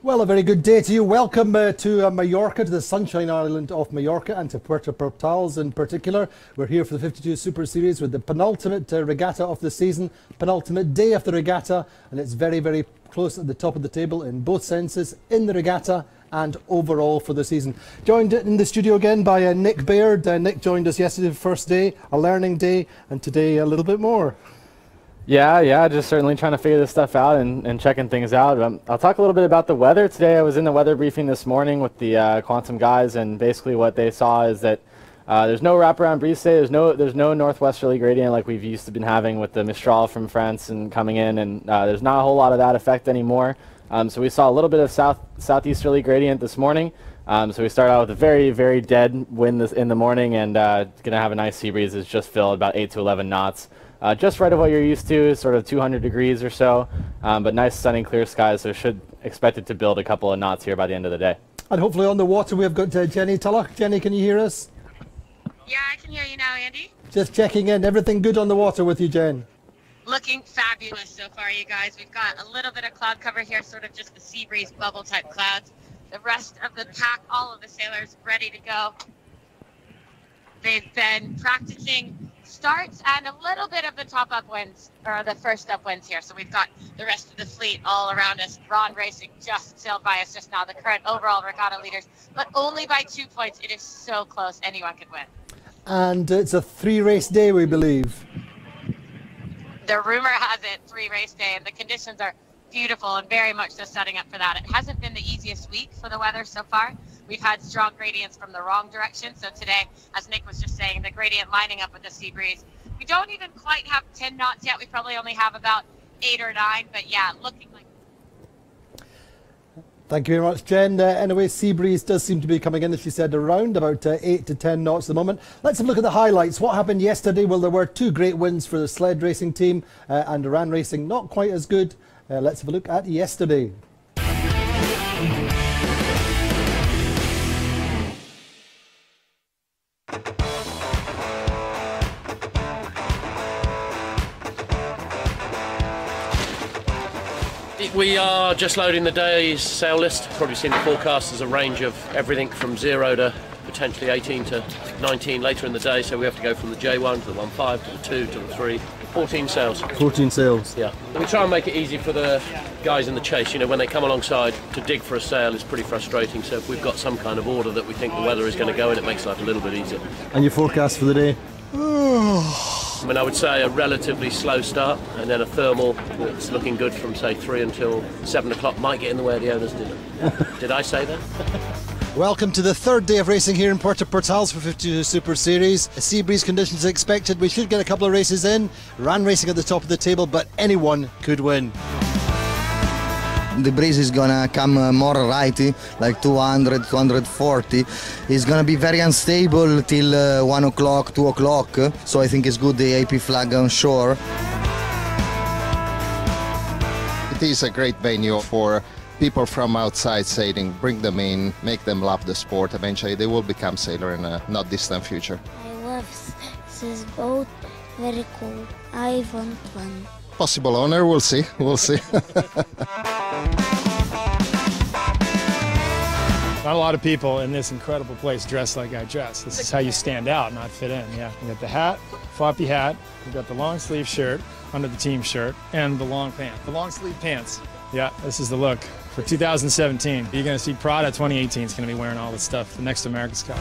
Well, a very good day to you. Welcome to Mallorca, to the Sunshine Island of Mallorca, and to Puerto in particular. We're here for the 52 Super Series with the penultimate regatta of the season, penultimate day of the regatta, and it's very, very close at the top of the table in both senses, in the regatta and overall for the season. Joined in the studio again by Nick Baird. Nick joined us yesterday, the first day, a learning day, and today a little bit more. Yeah, just certainly trying to figure this stuff out and checking things out. I'll talk a little bit about the weather today. I was in the weather briefing this morning with the Quantum guys, and basically what they saw is that there's no wraparound breeze today. There's no northwesterly gradient like we've used to been having with the Mistral from France and coming in, and there's not a whole lot of that effect anymore. So we saw a little bit of southeasterly gradient this morning. So we start out with a very, very dead wind in the morning, and gonna have a nice sea breeze. It's just filled about 8 to 11 knots. Just right of what you're used to, sort of 200 degrees or so, but nice sunny clear skies, so should expect it to build a couple of knots here by the end of the day. And hopefully on the water we've got Jenny Tulloch. Jenny, can you hear us? Yeah, I can hear you now, Andy. Just checking in. Everything good on the water with you, Jen? Looking fabulous so far, you guys. We've got a little bit of cloud cover here, sort of just the sea breeze bubble type clouds. The rest of the pack, all of the sailors ready to go. They've been practicing starts and a little bit of the top upwinds, or the first upwinds here. So we've got the rest of the fleet all around us. Ron Racing just sailed by us just now, the current overall regatta leaders, but only by 2 points. It is so close, anyone could win. And it's a 3-race day, we believe. The rumor has it 3-race day, and the conditions are beautiful and very much so setting up for that. It hasn't been the easiest week for the weather so far. We've had strong gradients from the wrong direction. So today, as Nick was just saying, the gradient lining up with the sea breeze. We don't even quite have 10 knots yet. We probably only have about 8 or 9, but yeah, looking like. Thank you very much, Jen. Anyway, sea breeze does seem to be coming in, as she said, around about 8 to 10 knots at the moment. Let's have a look at the highlights. What happened yesterday? Well, there were 2 great wins for the sled racing team, and Iran Racing not quite as good. Let's have a look at yesterday. We are just loading the day's sail list. Probably seen the forecast as a range of everything from 0 to potentially 18 to 19 later in the day, so we have to go from the J1 to the 1.5 to the 2 to the 3. 14 sails. 14 sails. Yeah. We try and make it easy for the guys in the chase. You know, when they come alongside to dig for a sail, it's pretty frustrating. So if we've got some kind of order that we think the weather is going to go in, it makes life a little bit easier. And your forecast for the day? I mean, I would say a relatively slow start, and then a thermal that's looking good from, say, 3 until 7 o'clock. Might get in the way of the owners' dinner. Did I say that? Welcome to the 3rd day of racing here in Puerto for 52 Super Series. Sea breeze conditions expected. We should get a couple of races in. Ran Racing at the top of the table, but anyone could win. The breeze is gonna come more righty, like 200, 240. It's gonna be very unstable till 1 o'clock, 2 o'clock. So I think it's good the AP flag on shore. It is a great venue for people from outside sailing. Bring them in, make them love the sport. Eventually they will become sailor in a not distant future. I love this boat, very cool. I want one. Possible owner, we'll see, we'll see. Not a lot of people in this incredible place dressed like I dress. This is how you stand out, not fit in. Yeah, you got the hat, floppy hat, you got the long sleeve shirt under the team shirt, and the long pants, the long sleeve pants. Yeah, this is the look for 2017. You're gonna see Prada 2018 is gonna be wearing all this stuff, the next America's Cup.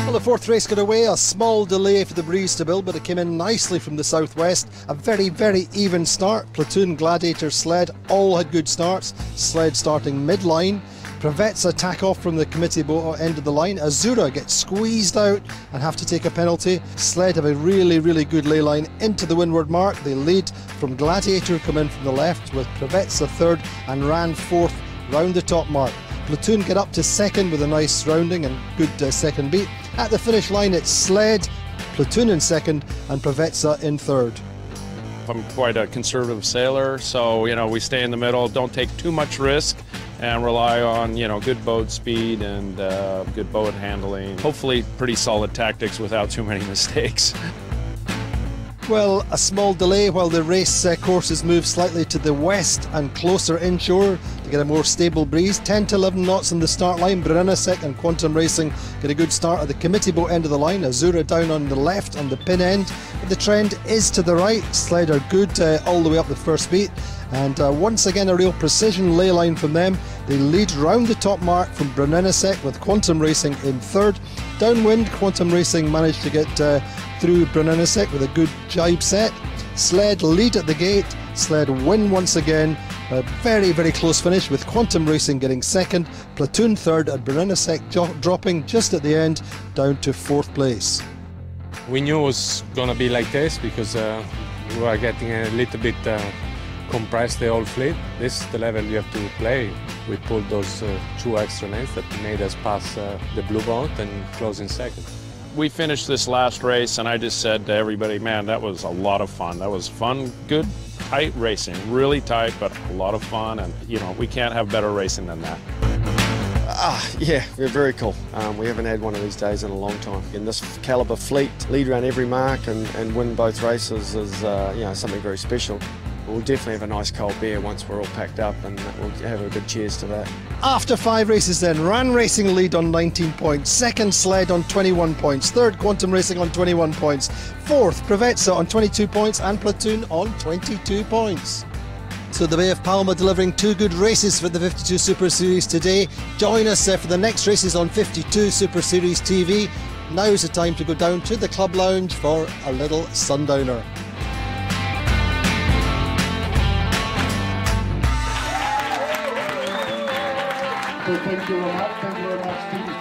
Well, the 4th race got away, a small delay for the breeze to build, but it came in nicely from the southwest. A very, very even start. Platoon, Gladiator, Sled all had good starts. Sled starting mid-line. Pravetsa tack off from the committee boat end of the line. Azura gets squeezed out and have to take a penalty. Sled have a really, really good ley line into the windward mark. They lead from Gladiator, come in from the left, with Pravetsa 3rd and Ran 4th round the top mark. Platoon get up to 2nd with a nice rounding and good second beat. At the finish line it's Sled, Platoon in 2nd and Pravetsa in 3rd. I'm quite a conservative sailor, so we stay in the middle, don't take too much risk, and rely on good boat speed and good boat handling. Hopefully pretty solid tactics without too many mistakes. Well, a small delay while the race courses move slightly to the west and closer inshore to get a more stable breeze. 10 to 11 knots on the start line. Brunellasek and Quantum Racing get a good start at the committee boat end of the line. Azura down on the left on the pin end. But the trend is to the right. Sled are good all the way up the first beat. And once again, a real precision ley line from them. They lead round the top mark from Brunellasek with Quantum Racing in third. Downwind, Quantum Racing managed to get through Brunellasek with a good jibe set. Sled lead at the gate. Sled win once again. A very, very close finish with Quantum Racing getting second. Platoon third and Brunellasek dropping just at the end down to fourth place. We knew it was going to be like this because we were getting a little bit compressed, the whole fleet. This is the level you have to play. We pulled those 2 extra lanes that made us pass the blue boat and close in second. We finished this last race and I just said to everybody, man, that was a lot of fun. That was fun, good, tight racing, really tight, but a lot of fun. And, you know, we can't have better racing than that. Yeah, we're very cool. We haven't had one of these days in a long time. In this caliber fleet, lead around every mark and win both races is you know, something very special. We'll definitely have a nice cold beer once we're all packed up and we'll have a good cheers to that. After 5 races then, Ran Racing lead on 19 points, second Sled on 21 points, third Quantum Racing on 21 points, fourth Preveza on 22 points and Platoon on 22 points. So the Bay of Palma delivering 2 good races for the 52 Super Series today. Join us for the next races on 52 Super Series TV. Now's the time to go down to the club lounge for a little sundowner. So thank you very much. Thank you very much to the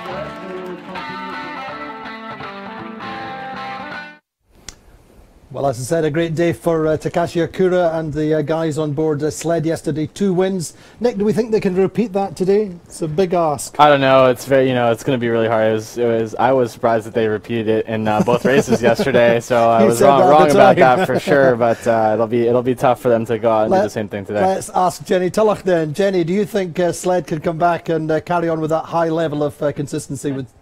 Well, as I said, a great day for Takashi Akura and the guys on board Sled yesterday. 2 wins. Nick, do we think they can repeat that today? It's a big ask. I don't know. It's very, it's going to be really hard. I was surprised that they repeated it in both races yesterday. So I was wrong about that for sure. But it'll be tough for them to go out and do the same thing today. Let's ask Jenny Tullach then. Jenny, do you think Sled can come back and carry on with that high level of consistency with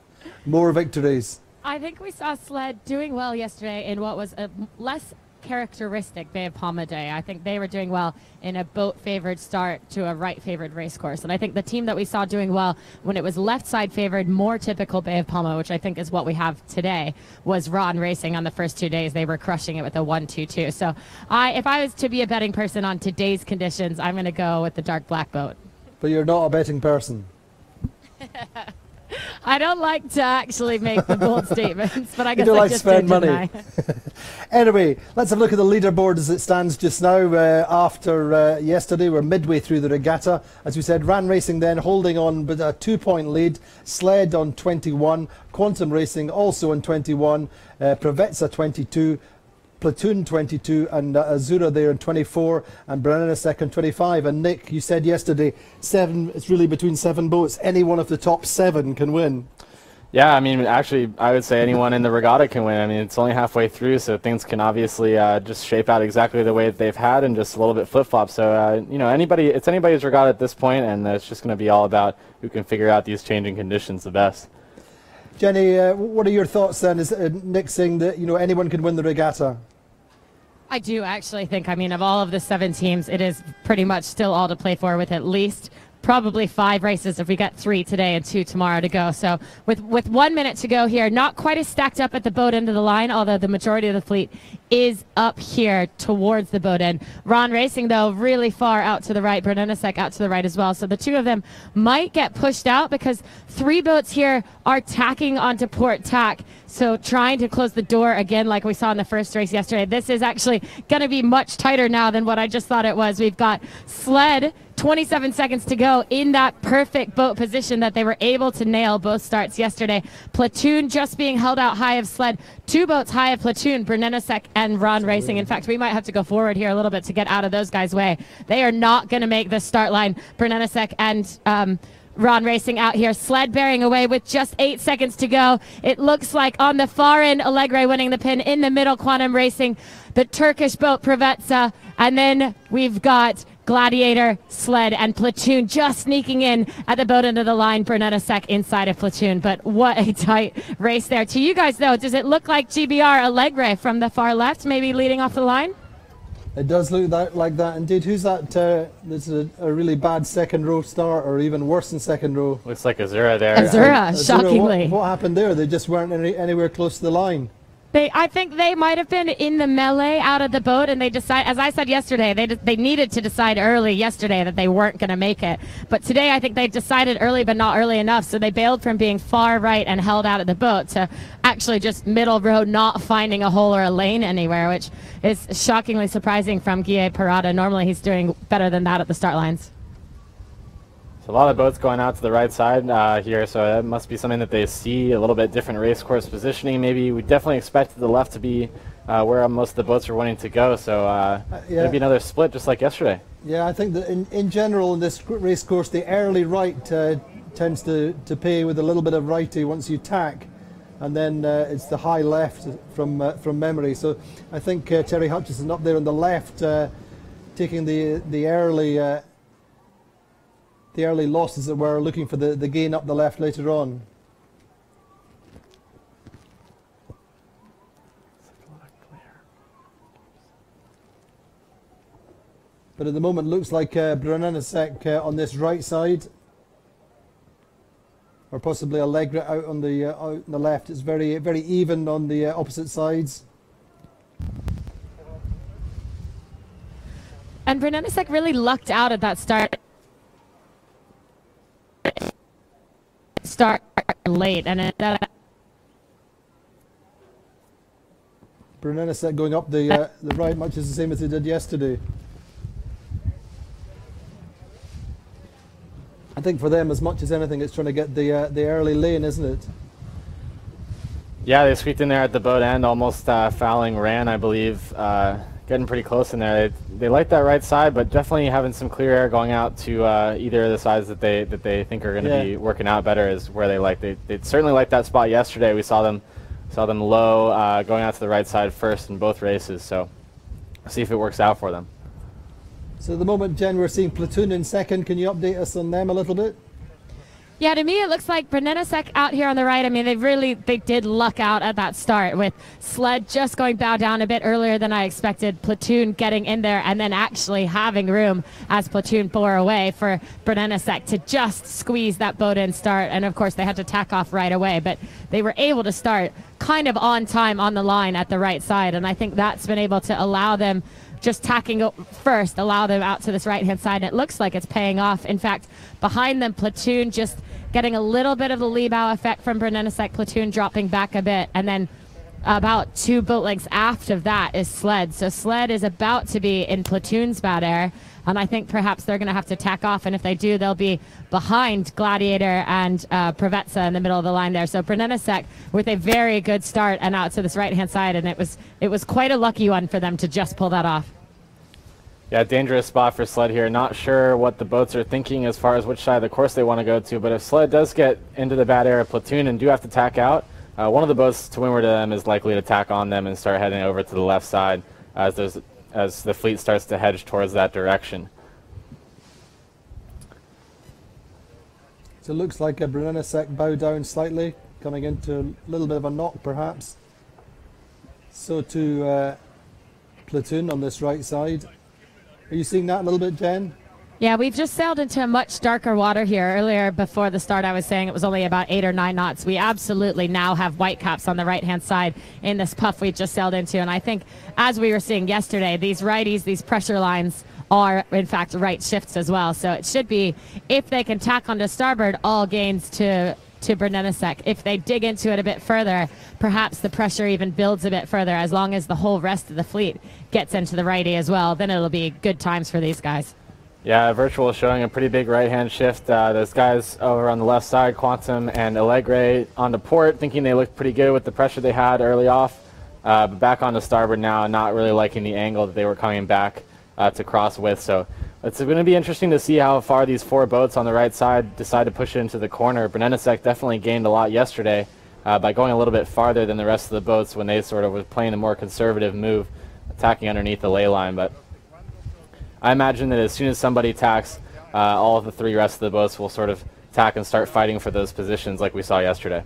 more victories? I think we saw Sled doing well yesterday in what was a less characteristic Bay of Palma day. I think they were doing well in a boat-favored start to a right-favored race course. And I think the team that we saw doing well when it was left-side favored, more typical Bay of Palma, which I think is what we have today, was Ron Racing on the first 2 days. They were crushing it with a 1-2-2. So if I was to be a betting person on today's conditions, I'm going to go with the dark black boat. But you're not a betting person. I don't like to actually make the bold statements, but I guess you don't like just spend did, money. Anyway, let's have a look at the leaderboard as it stands just now. After yesterday, we're midway through the regatta. As we said, Ran Racing then holding on with a 2-point lead. Sled on 21, Quantum Racing also on 21, Preveza 22. Platoon 22 and Azura there in 24 and Brunellasek on 25. And Nick, you said yesterday, it's really between 7 boats. Any one of the top 7 can win. Yeah, I mean, actually, I would say anyone in the regatta can win. I mean, it's only halfway through, so things can obviously just shape out exactly the way that they've had and just a little bit flip-flop. So, it's anybody's regatta at this point, and it's just going to be all about who can figure out these changing conditions the best. Jenny, what are your thoughts then? Is Nick saying that, anyone can win the regatta? I do actually think, of all of the 7 teams, it is pretty much still all to play for with at least probably 5 races if we get 3 today and 2 tomorrow to go. So with 1 minute to go here, not quite as stacked up at the boat end of the line, although the majority of the fleet is up here towards the boat end. Ron Racing, though, really far out to the right. Brunellasek out to the right as well. So the 2 of them might get pushed out because 3 boats here are tacking onto port tack. So trying to close the door again like we saw in the first race yesterday. This is actually going to be much tighter now than what I just thought it was. We've got Sled, 27 seconds to go in that perfect boat position that they were able to nail both starts yesterday. Platoon just being held out high of Sled. 2 boats high of Platoon, Brunellasek and Ron Racing. In fact, we might have to go forward here a little bit to get out of those guys' way. They are not going to make the start line. Brunellasek and Ron Racing out here. Sled bearing away with just 8 seconds to go. It looks like on the far end, Allegre winning the pin. In the middle, Quantum Racing, the Turkish boat Preveza, and then we've got Gladiator, Sled, and Platoon just sneaking in at the boat end of the line. Bernetta Sec inside of Platoon, but what a tight race there. To you guys, though, does it look like GBR Allegre from the far left, maybe leading off the line? It does look like that indeed. Who's that? This is a really bad second row start, or even worse than second row. Looks like Azura there. Azura, shockingly. What happened there? They just weren't anywhere close to the line. I think they might have been in the melee out of the boat, and they decide, as I said yesterday, they needed to decide early yesterday that they weren't going to make it. But today, I think they decided early, but not early enough. So they bailed from being far right and held out of the boat to actually just middle road, not finding a hole or a lane anywhere, which is shockingly surprising from Guille Parada. Normally, he's doing better than that at the start lines. So a lot of boats going out to the right side here, so that must be something that they see, a little bit different race course positioning. Maybe we definitely expected the left to be where most of the boats are wanting to go, so maybe another split just like yesterday. Yeah, I think that in general in this race course, the early right tends to pay with a little bit of righty once you tack, and then it's the high left from memory. So I think Terry Hutchison up there on the left taking the early losses that were looking for the gain up the left later on. But at the moment looks like Bernetta Sec on this right side, or possibly Allegre out on the left. It's very even on the opposite sides. And Bernetta Sec really lucked out at that start late, and Bernetta Sec going up the right, much as the same as they did yesterday. I think for them, as much as anything, it's trying to get the early lane, isn't it? Yeah, they squeaked in there at the boat end, almost fouling Ran, I believe. Getting pretty close in there. They like that right side, but definitely having some clear air going out to either of the sides that they think are going to be working out better is where they like. They certainly liked that spot yesterday. We saw them low going out to the right side first in both races. So see if it works out for them. So at the moment, Jen, we're seeing Platoon in second. Can you update us on them a little bit? Yeah, to me it looks like Bernetta Sec out here on the right. I mean, they did luck out at that start with Sled just going bow down a bit earlier than I expected, Platoon getting in there, and then actually having room as Platoon bore away for Bernetta Sec to just squeeze that boat in start. And of course they had to tack off right away, but they were able to start kind of on time on the line at the right side, and I think that's been able to allow them just tacking first, allow them out to this right-hand side, and it looks like it's paying off. In fact, behind them, Platoon just getting a little bit of the lee bow effect from Bernetta Sec, Platoon dropping back a bit, and then about 2 boat lengths aft of that is Sled. So Sled is about to be in Platoon's bad air, and I think perhaps they're going to have to tack off, and if they do, they'll be behind Gladiator and Provezza in the middle of the line there. So Bernetta Sec with a very good start and out to this right-hand side, and it was quite a lucky one for them to just pull that off. Yeah, dangerous spot for Sled here. Not sure what the boats are thinking as far as which side of the course they want to go to, but if Sled does get into the bad air of Platoon and do have to tack out, one of the boats to windward of them is likely to tack on them and start heading over to the left side as the fleet starts to hedge towards that direction. So it looks like a Bernetta Sec bow down slightly, coming into a little bit of a knock perhaps. So to Platoon on this right side. Are you seeing that a little bit, Jen? Yeah, we've just sailed into much darker water here. Earlier, before the start, I was saying it was only about 8 or 9 knots. We absolutely now have white caps on the right-hand side in this puff we just sailed into. And I think, as we were seeing yesterday, these righties, these pressure lines are, in fact, right shifts as well. So it should be, if they can tack onto starboard, all gains to Bernetta Sec. If they dig into it a bit further, perhaps the pressure even builds a bit further. As long as the whole rest of the fleet gets into the righty as well, then it'll be good times for these guys. Yeah, Virtual showing a pretty big right-hand shift. Those guys over on the left side, Quantum and Allegre onto port, thinking they looked pretty good with the pressure they had early off, but back onto starboard now, not really liking the angle that they were coming back to cross with. So it's going to be interesting to see how far these 4 boats on the right side decide to push it into the corner. Bernetta Sec definitely gained a lot yesterday by going a little bit farther than the rest of the boats when they sort of was playing a more conservative move, attacking underneath the ley line. But I imagine that as soon as somebody tacks, all of the three rest of the boats will sort of tack and start fighting for those positions like we saw yesterday.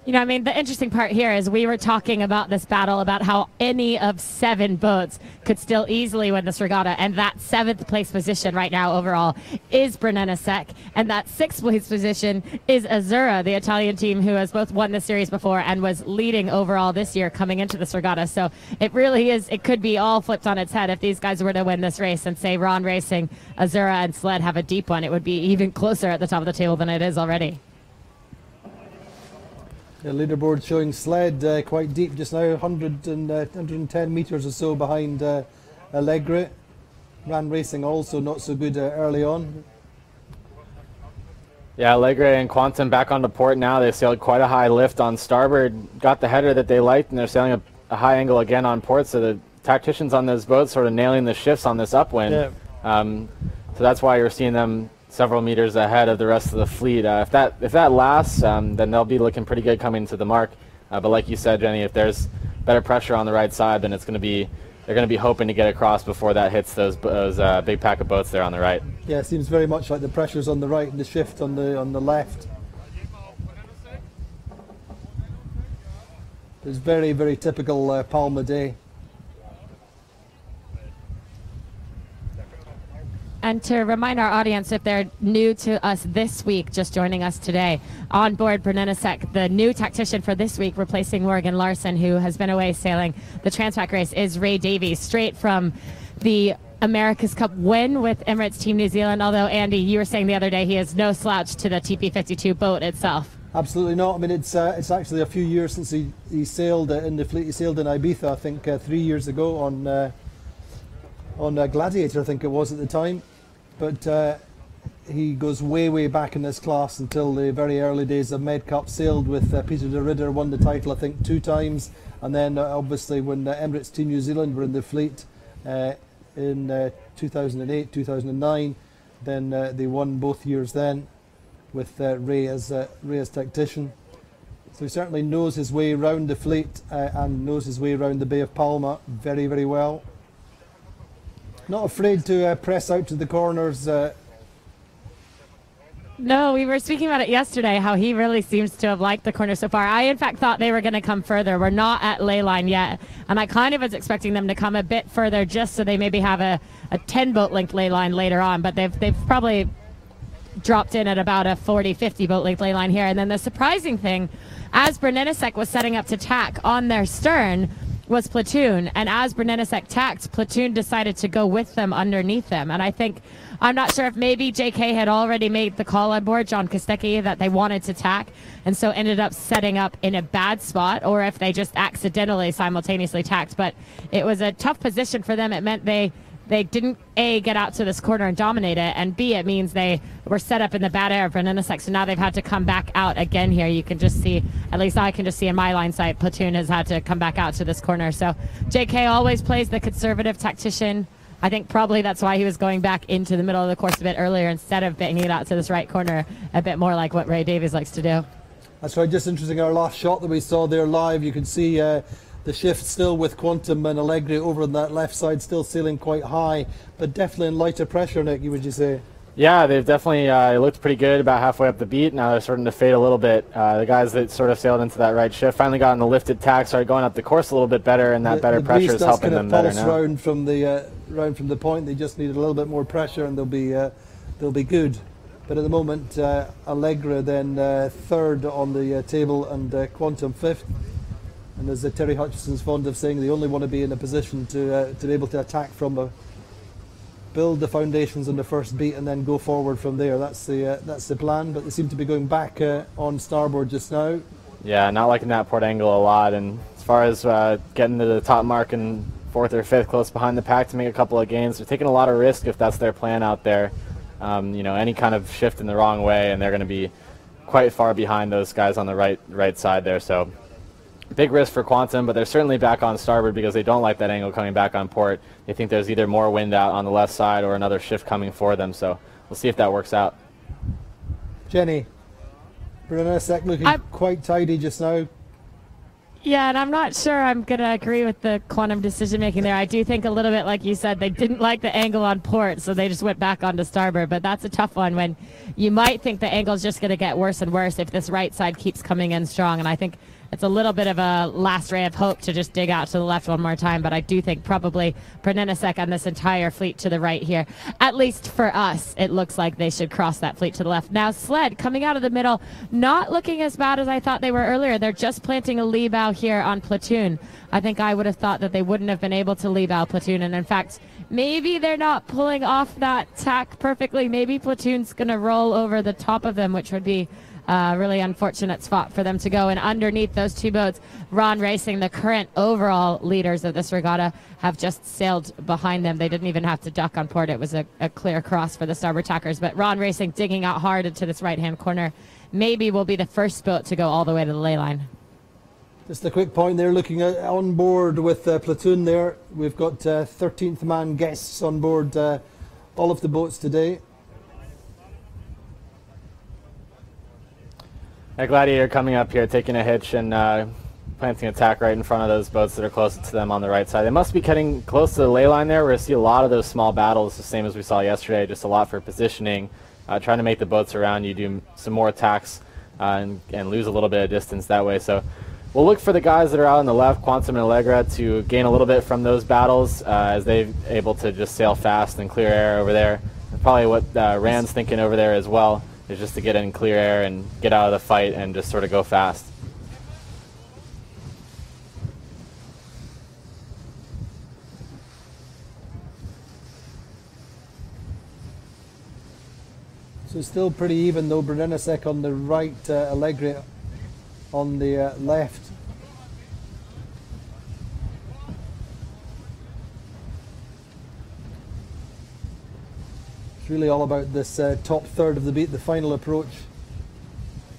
You know, I mean, the interesting part here is we were talking about this battle, about how any of 7 boats could still easily win this regatta, and that 7th place position right now overall is Brunellesec, and that 6th place position is Azzurra, the Italian team who has both won the series before and was leading overall this year coming into this regatta. So it really is, it could be all flipped on its head if these guys were to win this race and say Ron Racing, Azzurra, and Sled have a deep one. It would be even closer at the top of the table than it is already. The leaderboard showing Sled quite deep just now, 110 metres or so behind Allegre. Ran Racing also not so good early on. Yeah, Allegre and Quantum back onto port now. They sailed quite a high lift on starboard, got the header that they liked, and they're sailing a high angle again on port, so the tacticians on those boats sort of nailing the shifts on this upwind. Yeah. So that's why you're seeing them several meters ahead of the rest of the fleet. If that lasts, then they'll be looking pretty good coming to the mark. But like you said, Jenny, if there's better pressure on the right side, then they're going to be hoping to get across before that hits those big pack of boats there on the right. Yeah, it seems very much like the pressure's on the right and the shift on the left. It's very, very typical Palma day. And to remind our audience, if they're new to us this week, just joining us today, on board Brunellesec, the new tactician for this week, replacing Morgan Larson, who has been away sailing the Transpac race, is Ray Davies, straight from the America's Cup win with Emirates Team New Zealand. Although, Andy, you were saying the other day he is no slouch to the TP52 boat itself. Absolutely not. I mean, it's actually a few years since he sailed in the fleet. He sailed in Ibiza, I think, 3 years ago on Gladiator, I think it was at the time. But he goes way, way back in this class until the very early days of Med Cup. Sailed with Peter de Ridder, won the title, I think, 2 times. And then obviously when Emirates Team New Zealand were in the fleet in 2008, 2009, then they won both years then with Ray as tactician. So he certainly knows his way around the fleet and knows his way around the Bay of Palma very, very well. Not afraid to press out to the corners. No, we were speaking about it yesterday, how he really seems to have liked the corner so far. I, in fact, thought they were going to come further. We're not at ley line yet, and I kind of was expecting them to come a bit further just so they maybe have a 10-boat length ley line later on, but they've probably dropped in at about a 40, 50 boat length ley line here. And then the surprising thing, as Brunellesec was setting up to tack on their stern, was Platoon, and as Brunellesec tacked, Platoon decided to go with them underneath them. And I think, I'm not sure if maybe JK had already made the call on board, John Kostecki, that they wanted to tack, and so ended up setting up in a bad spot, or if they just accidentally simultaneously tacked. But it was a tough position for them. It meant they didn't, A, get out to this corner and dominate it, and B, it means they were set up in the bad air of Brunellesec, so now they've had to come back out again here. You can just see, at least I can just see in my line sight, Platoon has had to come back out to this corner. So JK always plays the conservative tactician. I think probably that's why he was going back into the middle of the course a bit earlier instead of banging it out to this right corner, a bit more like what Ray Davies likes to do. That's right, just interesting, our last shot that we saw there live, you can see the shift still with Quantum and Allegre over on that left side, still sailing quite high, but definitely in lighter pressure, Nick, would you say? Yeah, they've definitely looked pretty good about halfway up the beat. Now they're starting to fade a little bit. The guys that sort of sailed into that right shift finally got on the lifted tack, started going up the course a little bit better, and that better pressure is helping them better now. Round from the point, they just need a little bit more pressure, and they'll be good. But at the moment, Allegre then third on the table, and Quantum fifth. And as Terry Hutchison's fond of saying, they only want to be in a position to be able to attack from build the foundations on the first beat and then go forward from there. That's the plan. But they seem to be going back on starboard just now. Yeah, not liking that port angle a lot. And as far as getting to the top mark and 4th or 5th, close behind the pack to make a couple of gains, they're taking a lot of risk if that's their plan out there. You know, any kind of shift in the wrong way, and they're going to be quite far behind those guys on the right side there. So big risk for Quantum, but they're certainly back on starboard because they don't like that angle coming back on port. They think there's either more wind out on the left side or another shift coming for them. So we'll see if that works out. Jenny, Brunellesec looking quite tidy just now. Yeah, and I'm not sure I'm going to agree with the quantum decision making there. I do think a little bit like you said, they didn't like the angle on port, so they just went back onto starboard. But that's a tough one when you might think the angle is just going to get worse and worse if this right side keeps coming in strong. And I think it's a little bit of a last ray of hope to just dig out to the left one more time. But I do think probably Brennanasek and this entire fleet to the right here, at least for us, it looks like they should cross that fleet to the left. Now Sled coming out of the middle, not looking as bad as I thought they were earlier. They're just planting a lee bow here on Platoon. I think I would have thought that they wouldn't have been able to lee bow Platoon. And in fact, maybe they're not pulling off that tack perfectly. Maybe Platoon's going to roll over the top of them, which would be really unfortunate spot for them to go. And underneath those two boats, Ron Racing, the current overall leaders of this regatta, have just sailed behind them. They didn't even have to duck on port. It was a clear cross for the starboard tackers. But Ron Racing digging out hard into this right-hand corner maybe will be the first boat to go all the way to the ley line. Just a quick point there, looking at on board with Platoon there. We've got 13th man guests on board all of the boats today. A Gladiator coming up here, taking a hitch and planting a tack right in front of those boats that are closest to them on the right side. They must be getting close to the ley line there. We're going to see a lot of those small battles, the same as we saw yesterday, just a lot for positioning, trying to make the boats around you do some more attacks and lose a little bit of distance that way. So we'll look for the guys that are out on the left, Quantum and Allegra, to gain a little bit from those battles as they're able to just sail fast and clear air over there. And probably what Rand's thinking over there as well is just to get in clear air and get out of the fight and just sort of go fast. So still pretty even though. Brennanasek on the right, Allegri on the left. It's really all about this top third of the beat, the final approach,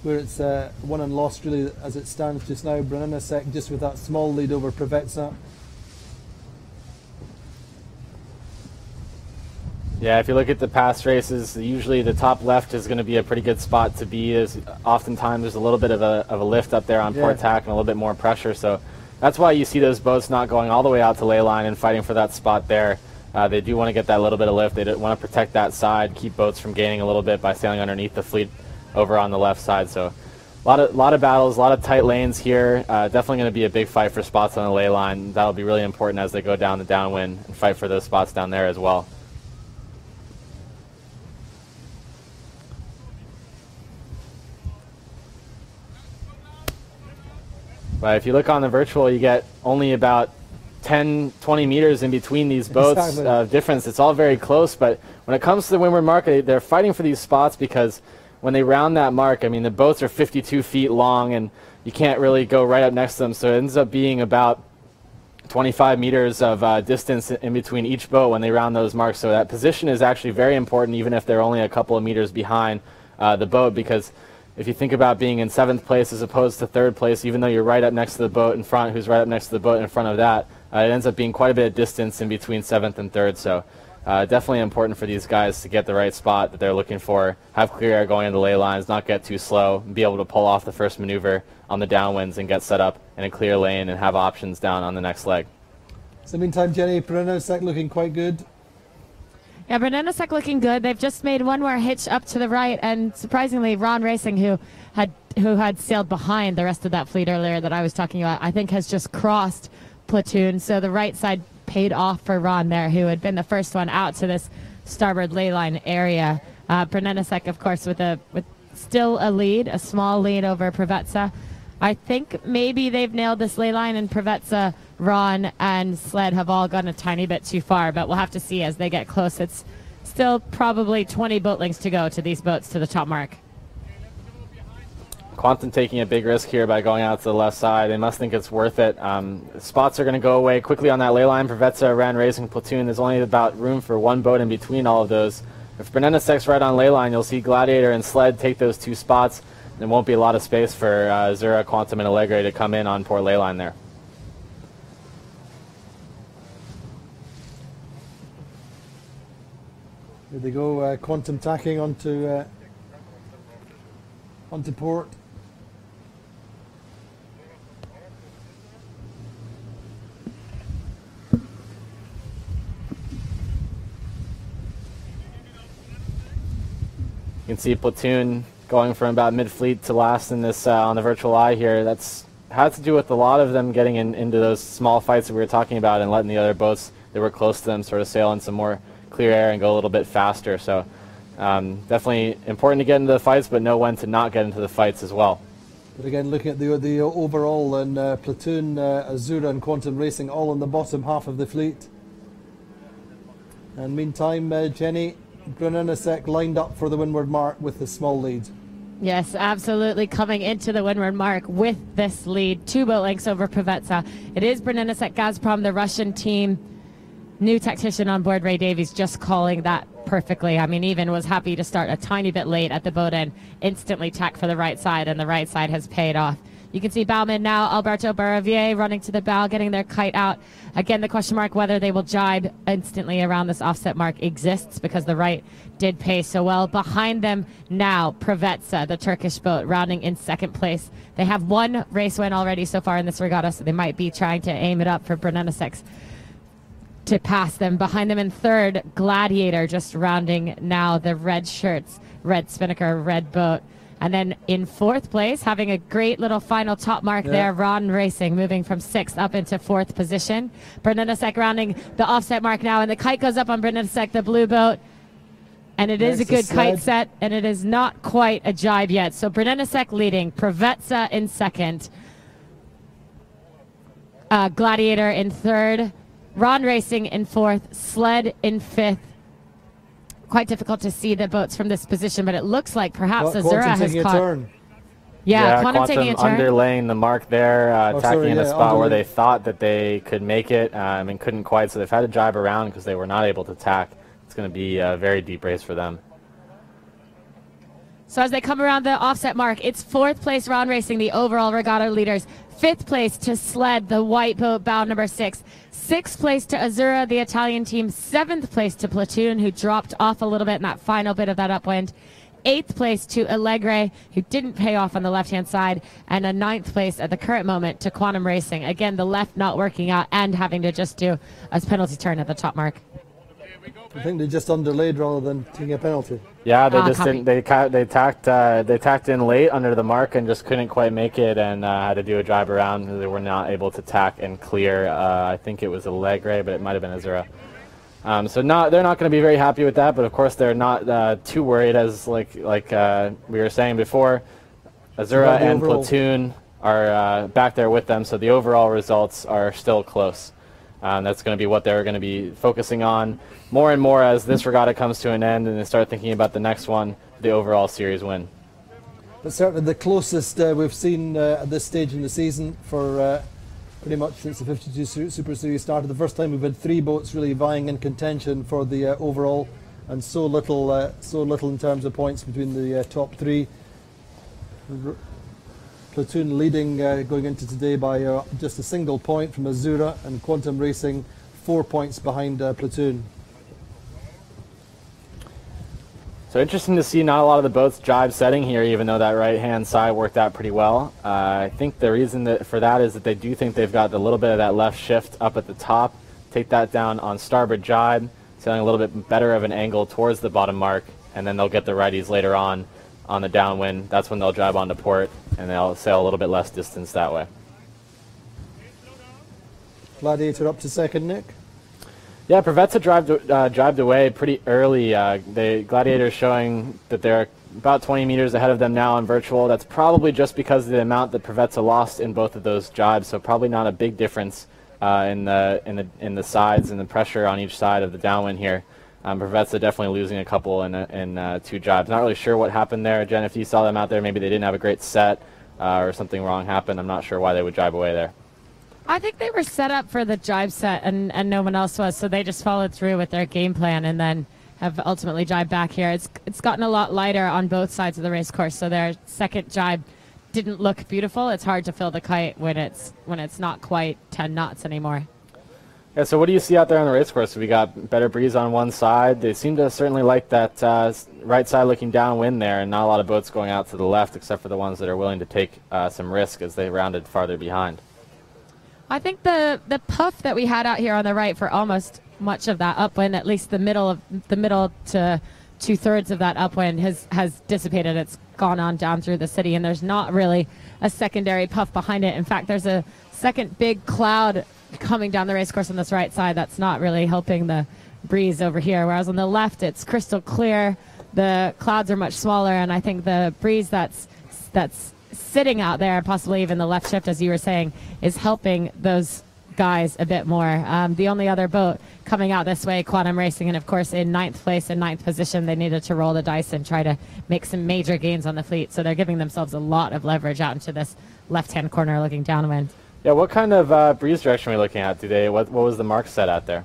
where it's won and lost really as it stands just now. Brennanasek just with that small lead over Preveza. Yeah, if you look at the past races, usually the top left is going to be a pretty good spot to be, as oftentimes there's a little bit of a lift up there on port tack and a little bit more pressure. So that's why you see those boats not going all the way out to ley line and fighting for that spot there. They do want to get that little bit of lift. They want to protect that side, keep boats from gaining a little bit by sailing underneath the fleet over on the left side. So a lot of battles, a lot of tight lanes here. Definitely going to be a big fight for spots on the ley line. That'll be really important as they go down the downwind and fight for those spots down there as well. But if you look on the virtual, you get only about 10, 20 meters in between these boats difference. It's all very close, but when it comes to the windward mark, they're fighting for these spots because when they round that mark, I mean, the boats are 52 feet long and you can't really go right up next to them, so it ends up being about 25 meters of distance in between each boat when they round those marks. So that position is actually very important, even if they're only a couple of meters behind the boat, because if you think about being in 7th place as opposed to 3rd place, even though you're right up next to the boat in front, who's right up next to the boat in front of that, it ends up being quite a bit of distance in between 7th and 3rd. So definitely important for these guys to get the right spot that they're looking for, have clear air going into ley lines, not get too slow, and be able to pull off the first maneuver on the downwinds and get set up in a clear lane and have options down on the next leg. So meantime, Jenny, Brennanasek looking quite good. Yeah, Brennanasek looking good. They've just made one more hitch up to the right, and surprisingly, Ron Racing, who had sailed behind the rest of that fleet earlier that I was talking about, I think has just crossed Platoon. So the right side paid off for Ron there, who had been the first one out to this starboard ley line area. Brennanasek, of course, with still a lead, a small lead over Preveza. I think maybe they've nailed this ley line, and Preveza, Ron, and Sled have all gone a tiny bit too far, but we'll have to see as they get close. It's still probably 20 boat lengths to go to these boats to the top mark. Quantum taking a big risk here by going out to the left side. They must think it's worth it. Spots are going to go away quickly on that ley line. Preveza, Ran Racing, Platoon. There's only about room for one boat in between all of those. If Brennanasek's right on ley line, you'll see Gladiator and Sled take those two spots. There won't be a lot of space for Zura, Quantum, and Allegre to come in on port ley line there. Here they go, Quantum tacking onto port. You can see Platoon going from about mid-fleet to last in this on the virtual eye here. That's had to do with a lot of them getting into those small fights that we were talking about and letting the other boats that were close to them sort of sail in some more clear air and go a little bit faster. So definitely important to get into the fights, but know when to not get into the fights as well. But again, looking at the overall, and Platoon, Azura and Quantum Racing all in the bottom half of the fleet. And meantime, Jenny, Brunelesek lined up for the windward mark with the small lead. Yes, absolutely, coming into the windward mark with this lead, 2 boat lengths over Preveza. It is Brunelesek Gazprom, the Russian team. New tactician on board, Ray Davies, just calling that perfectly. I mean, even was happy to start a tiny bit late at the boat end, instantly tack for the right side, and the right side has paid off. You can see bowman now, Alberto Baravier, running to the bow, getting their kite out. Again, the question mark whether they will jibe instantly around this offset mark exists, because the right did pay so well. Behind them now, Preveza, the Turkish boat, rounding in 2nd place. They have 1 race win already so far in this regatta, so they might be trying to aim it up for Brunelesek to pass them. Behind them in 3rd, Gladiator, just rounding now the red shirts, red spinnaker, red boat. And then in 4th place, having a great little final top mark there, Ron Racing, moving from 6th up into 4th position. Brunelesek rounding the offset mark now, and the kite goes up on Brunelesek, the blue boat. And it is a good kite set, and it is not quite a jibe yet. So Brunelesek leading, Preveza in 2nd, Gladiator in 3rd, Ron Racing in 4th, Sled in 5th. Quite difficult to see the boats from this position, but it looks like perhaps Azura has caught. Yeah, Quantum taking a turn. Underlaying the mark there, tacking in a spot where they thought that they could make it and couldn't quite, so they've had to jibe around because they were not able to tack. It's going to be a very deep race for them. So as they come around the offset mark, it's 4th place Ron Racing, the overall regatta leaders. 5th place to Sled, the white boat, bow number 6. 6th place to Azura, the Italian team. 7th place to Platoon, who dropped off a little bit in that final bit of that upwind. 8th place to Allegre, who didn't pay off on the left-hand side. And a 9th place at the current moment to Quantum Racing. Again, the left not working out and having to just do a penalty turn at the top mark. I think they just underlaid rather than taking a penalty. Yeah, they just didn't. They tacked in late under the mark and just couldn't quite make it, and had to do a drive around. They were not able to tack and clear. I think it was Allegre, but it might have been Azura. So they're not going to be very happy with that. But of course, they're not too worried, as like we were saying before. Azura and Platoon are back there with them, so the overall results are still close. That's going to be what they're going to be focusing on more and more as this regatta comes to an end and they start thinking about the next one, the overall series win. But certainly the closest we've seen at this stage in the season for pretty much since the 52 Super Series started. The first time we've had 3 boats really vying in contention for the overall, and so little in terms of points between the top 3. Platoon leading going into today by just a single point from Azura, and Quantum Racing 4 points behind Platoon. So interesting to see not a lot of the boats jibe setting here, even though that right-hand side worked out pretty well. I think the reason for that is that they do think they've got a little bit of that left shift up at the top. Take that down on starboard jibe, sailing a little bit better of an angle towards the bottom mark, and then they'll get the righties later on the downwind. That's when they'll jibe onto port, and they'll sail a little bit less distance that way. Gladiator up to 2nd, Nick. Yeah, Preveza jibed away pretty early. The Gladiator showing that they're about 20 meters ahead of them now on virtual. That's probably just because of the amount that Preveza lost in both of those jibes, so probably not a big difference in the sides and the pressure on each side of the downwind here. Preveza definitely losing a couple in 2 jibes. Not really sure what happened there. Jen, if you saw them out there, maybe they didn't have a great set or something wrong happened. I'm not sure why they would jibe away there. I think they were set up for the jibe set, and no one else was, so they just followed through with their game plan and then have ultimately jibed back here. It's gotten a lot lighter on both sides of the race course, so their second jibe didn't look beautiful. It's hard to fill the kite when it's not quite 10 knots anymore. Yeah, so what do you see out there on the race course? We got better breeze on one side. They seem to certainly like that right side looking downwind there, and not a lot of boats going out to the left except for the ones that are willing to take some risk as they rounded farther behind. I think the puff that we had out here on the right for almost much of that upwind, at least the middle to 2/3 of that upwind has dissipated. It's gone on down through the city, and there's not really a secondary puff behind it. In fact, there's a second big cloud coming down the race course on this right side that's not really helping the breeze over here, whereas on the left it's crystal clear. The clouds are much smaller, and I think the breeze that's sitting out there, possibly even the left shift, as you were saying, is helping those guys a bit more. The only other boat coming out this way, Quantum Racing, and of course in 9th place and 9th position, they needed to roll the dice and try to make some major gains on the fleet, so they're giving themselves a lot of leverage out into this left-hand corner looking downwind. Yeah, what kind of breeze direction are we looking at today? What was the mark set out there?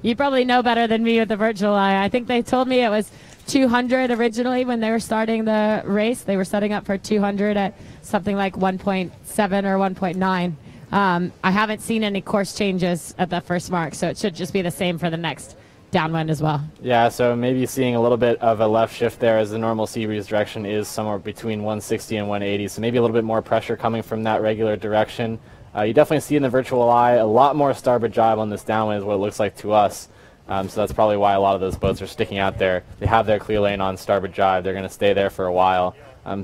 You probably know better than me with the virtual eye. I think they told me it was 200 originally when they were starting the race. They were setting up for 200 at something like 1.7 or 1.9. I haven't seen any course changes at the first mark, so it should just be the same for the next downwind as well. Yeah, so maybe seeing a little bit of a left shift there, as the normal sea breeze direction is somewhere between 160 and 180, so maybe a little bit more pressure coming from that regular direction. You definitely see in the virtual eye a lot more starboard jibe on this downwind is what it looks like to us. So that's probably why a lot of those boats are sticking out there. They have their clear lane on starboard jibe. They're going to stay there for a while.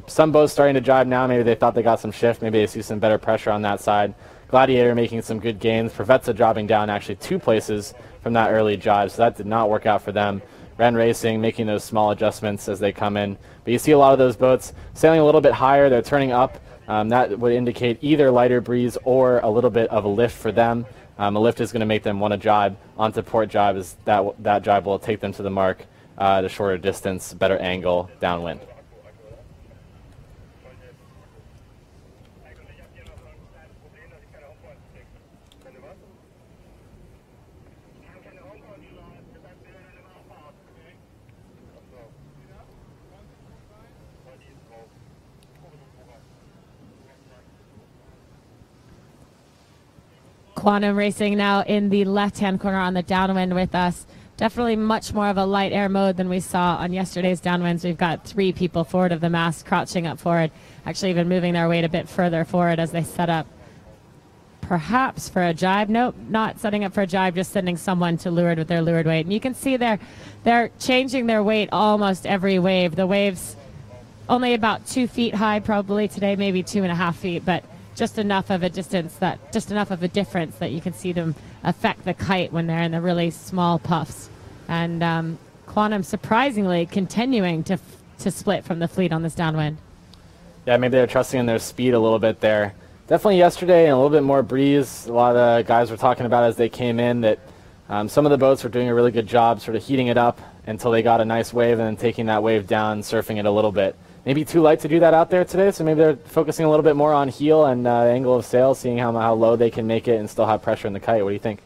Some boats starting to jibe now. Maybe they thought they got some shift. Maybe they see some better pressure on that side. Gladiator making some good gains. Preveza dropping down actually 2 places from that early jibe, so that did not work out for them. Ren Racing making those small adjustments as they come in. But you see a lot of those boats sailing a little bit higher. They're turning up. That would indicate either lighter breeze or a little bit of a lift for them. A lift is going to make them want to jibe onto port jibe, as that jibe will take them to the mark at a shorter distance, better angle, downwind. Quantum Racing now in the left-hand corner on the downwind with us. Definitely much more of a light air mode than we saw on yesterday's downwinds. We've got 3 people forward of the mast, crouching up forward, actually even moving their weight a bit further forward as they set up perhaps for a jibe. Nope, not setting up for a jibe, just sending someone to leeward with their leeward weight. And you can see they're changing their weight almost every wave. The wave's only about 2 feet high probably today, maybe 2.5 feet, but just enough of a difference that you can see them affect the kite when they're in the really small puffs. And Quantum surprisingly continuing to split from the fleet on this downwind. Yeah, maybe they're trusting in their speed a little bit there. Definitely yesterday, and a little bit more breeze. A lot of the guys were talking about as they came in that some of the boats were doing a really good job sort of heating it up until they got a nice wave and then taking that wave down, surfing it a little bit. Maybe too light to do that out there today, so maybe they're focusing a little bit more on heel and angle of sail, seeing how low they can make it and still have pressure in the kite. What do you think?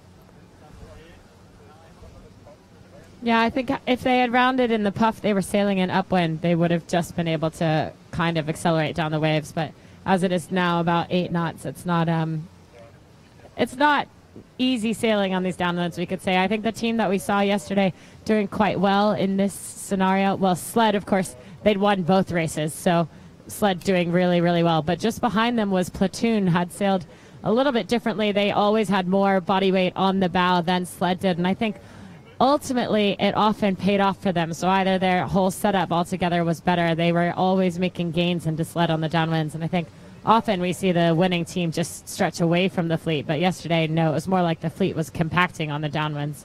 Yeah, I think if they had rounded in the puff they were sailing in upwind, they would have just been able to kind of accelerate down the waves. But as it is now about 8 knots, it's not easy sailing on these downwinds, we could say. I think the team that we saw yesterday doing quite well in this scenario, well, Sled, of course, they'd won both races, so Sled doing really, really well. But just behind them was Platoon, had sailed a little bit differently. They always had more body weight on the bow than Sled did, and I think ultimately it often paid off for them. So either their whole setup altogether was better. They were always making gains into Sled on the downwinds, and I think often we see the winning team just stretch away from the fleet. But yesterday, no, it was more like the fleet was compacting on the downwinds.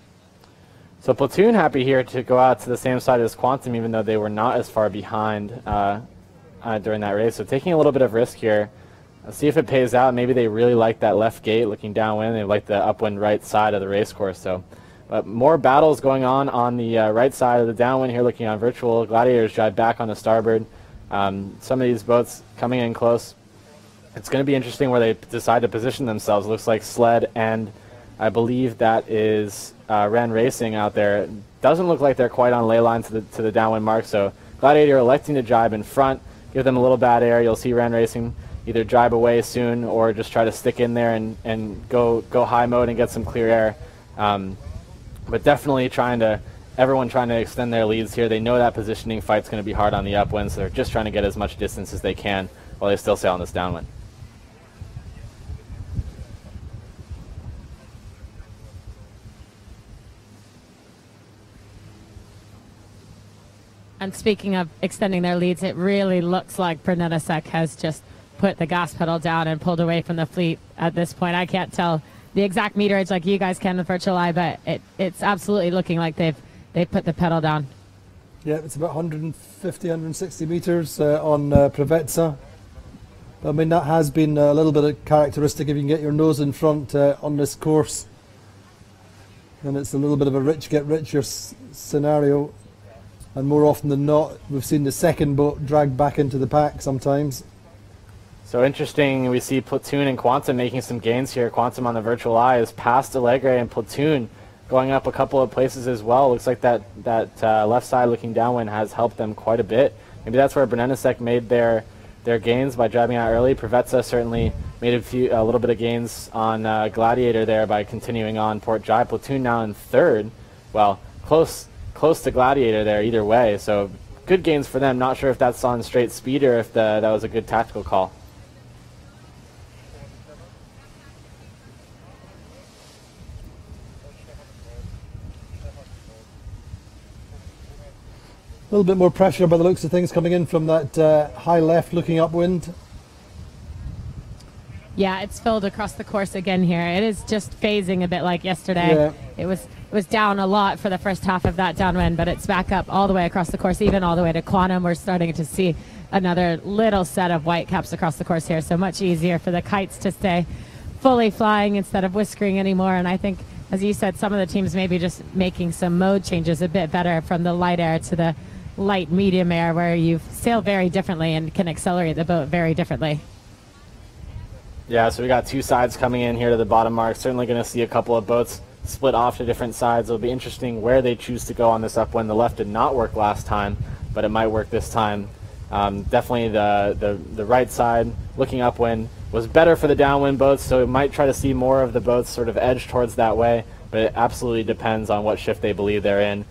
So Platoon happy here to go out to the same side as Quantum, even though they were not as far behind during that race. So taking a little bit of risk here. Let's see if it pays out. Maybe they really like that left gate looking downwind. They like the upwind right side of the race course. So, but more battles going on the right side of the downwind here looking on virtual. Gladiators drive back on the starboard. Some of these boats coming in close. It's going to be interesting where they decide to position themselves. Looks like Sled and I believe that is Ren Racing out there. Doesn't look like they're quite on ley line to the downwind mark, so Gladiator electing to jibe in front, give them a little bad air. You'll see Ren Racing either jibe away soon or just try to stick in there and go high mode and get some clear air. But definitely everyone trying to extend their leads here. They know that positioning fight's going to be hard on the upwind, so they're just trying to get as much distance as they can while they still sail on this downwind. And speaking of extending their leads, it really looks like Brunellesec has just put the gas pedal down and pulled away from the fleet at this point. I can't tell the exact meterage like you guys can with virtual eye, but it's absolutely looking like they've put the pedal down. Yeah, it's about 150, 160 metres on Preveza. I mean, that has been a little bit of characteristic if you can get your nose in front on this course. And it's a little bit of a rich get richer scenario. And more often than not, we've seen the second boat dragged back into the pack sometimes. So interesting, we see Platoon and Quantum making some gains here. Quantum on the virtual eye is past Allegre, and Platoon going up a couple of places as well. Looks like that left side looking downwind has helped them quite a bit. Maybe that's where Brunellesec made their gains by driving out early. Preveza certainly made a little bit of gains on Gladiator there by continuing on Port Jai. Platoon now in third. Well, close to Gladiator there either way. So good gains for them. Not sure if that's on straight speed or if that was a good tactical call. A little bit more pressure by the looks of things coming in from that high left looking upwind. Yeah, it's filled across the course again here. It is just phasing a bit like yesterday. Yeah. It was down a lot for the first half of that downwind, but it's back up all the way across the course, even all the way to Quantum. We're starting to see another little set of white caps across the course here, so much easier for the kites to stay fully flying instead of whiskering anymore. And I think, as you said, some of the teams maybe just making some mode changes a bit better from the light air to the light medium air, where you sail very differently and can accelerate the boat very differently. Yeah, so we got two sides coming in here to the bottom mark. Certainly going to see a couple of boats split off to different sides. It'll be interesting where they choose to go on this upwind. The left did not work last time, but it might work this time. Definitely the right side looking upwind was better for the downwind boats, so we might try to see more of the boats sort of edge towards that way, but it absolutely depends on what shift they believe they're in.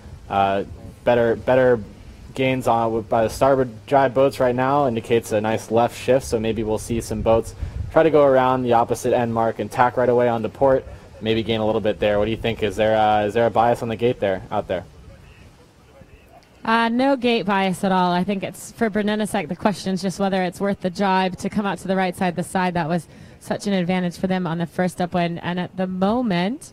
Better gains on by the starboard drive boats right now indicates a nice left shift, so maybe we'll see some boats try to go around the opposite end mark and tack right away onto port, maybe gain a little bit there. What do you think? Is there a bias on the gate there out there? No gate bias at all. I think it's for Brunellesec, the question is just whether it's worth the jibe to come out to the right side, the side that was such an advantage for them on the first upwind. And at the moment,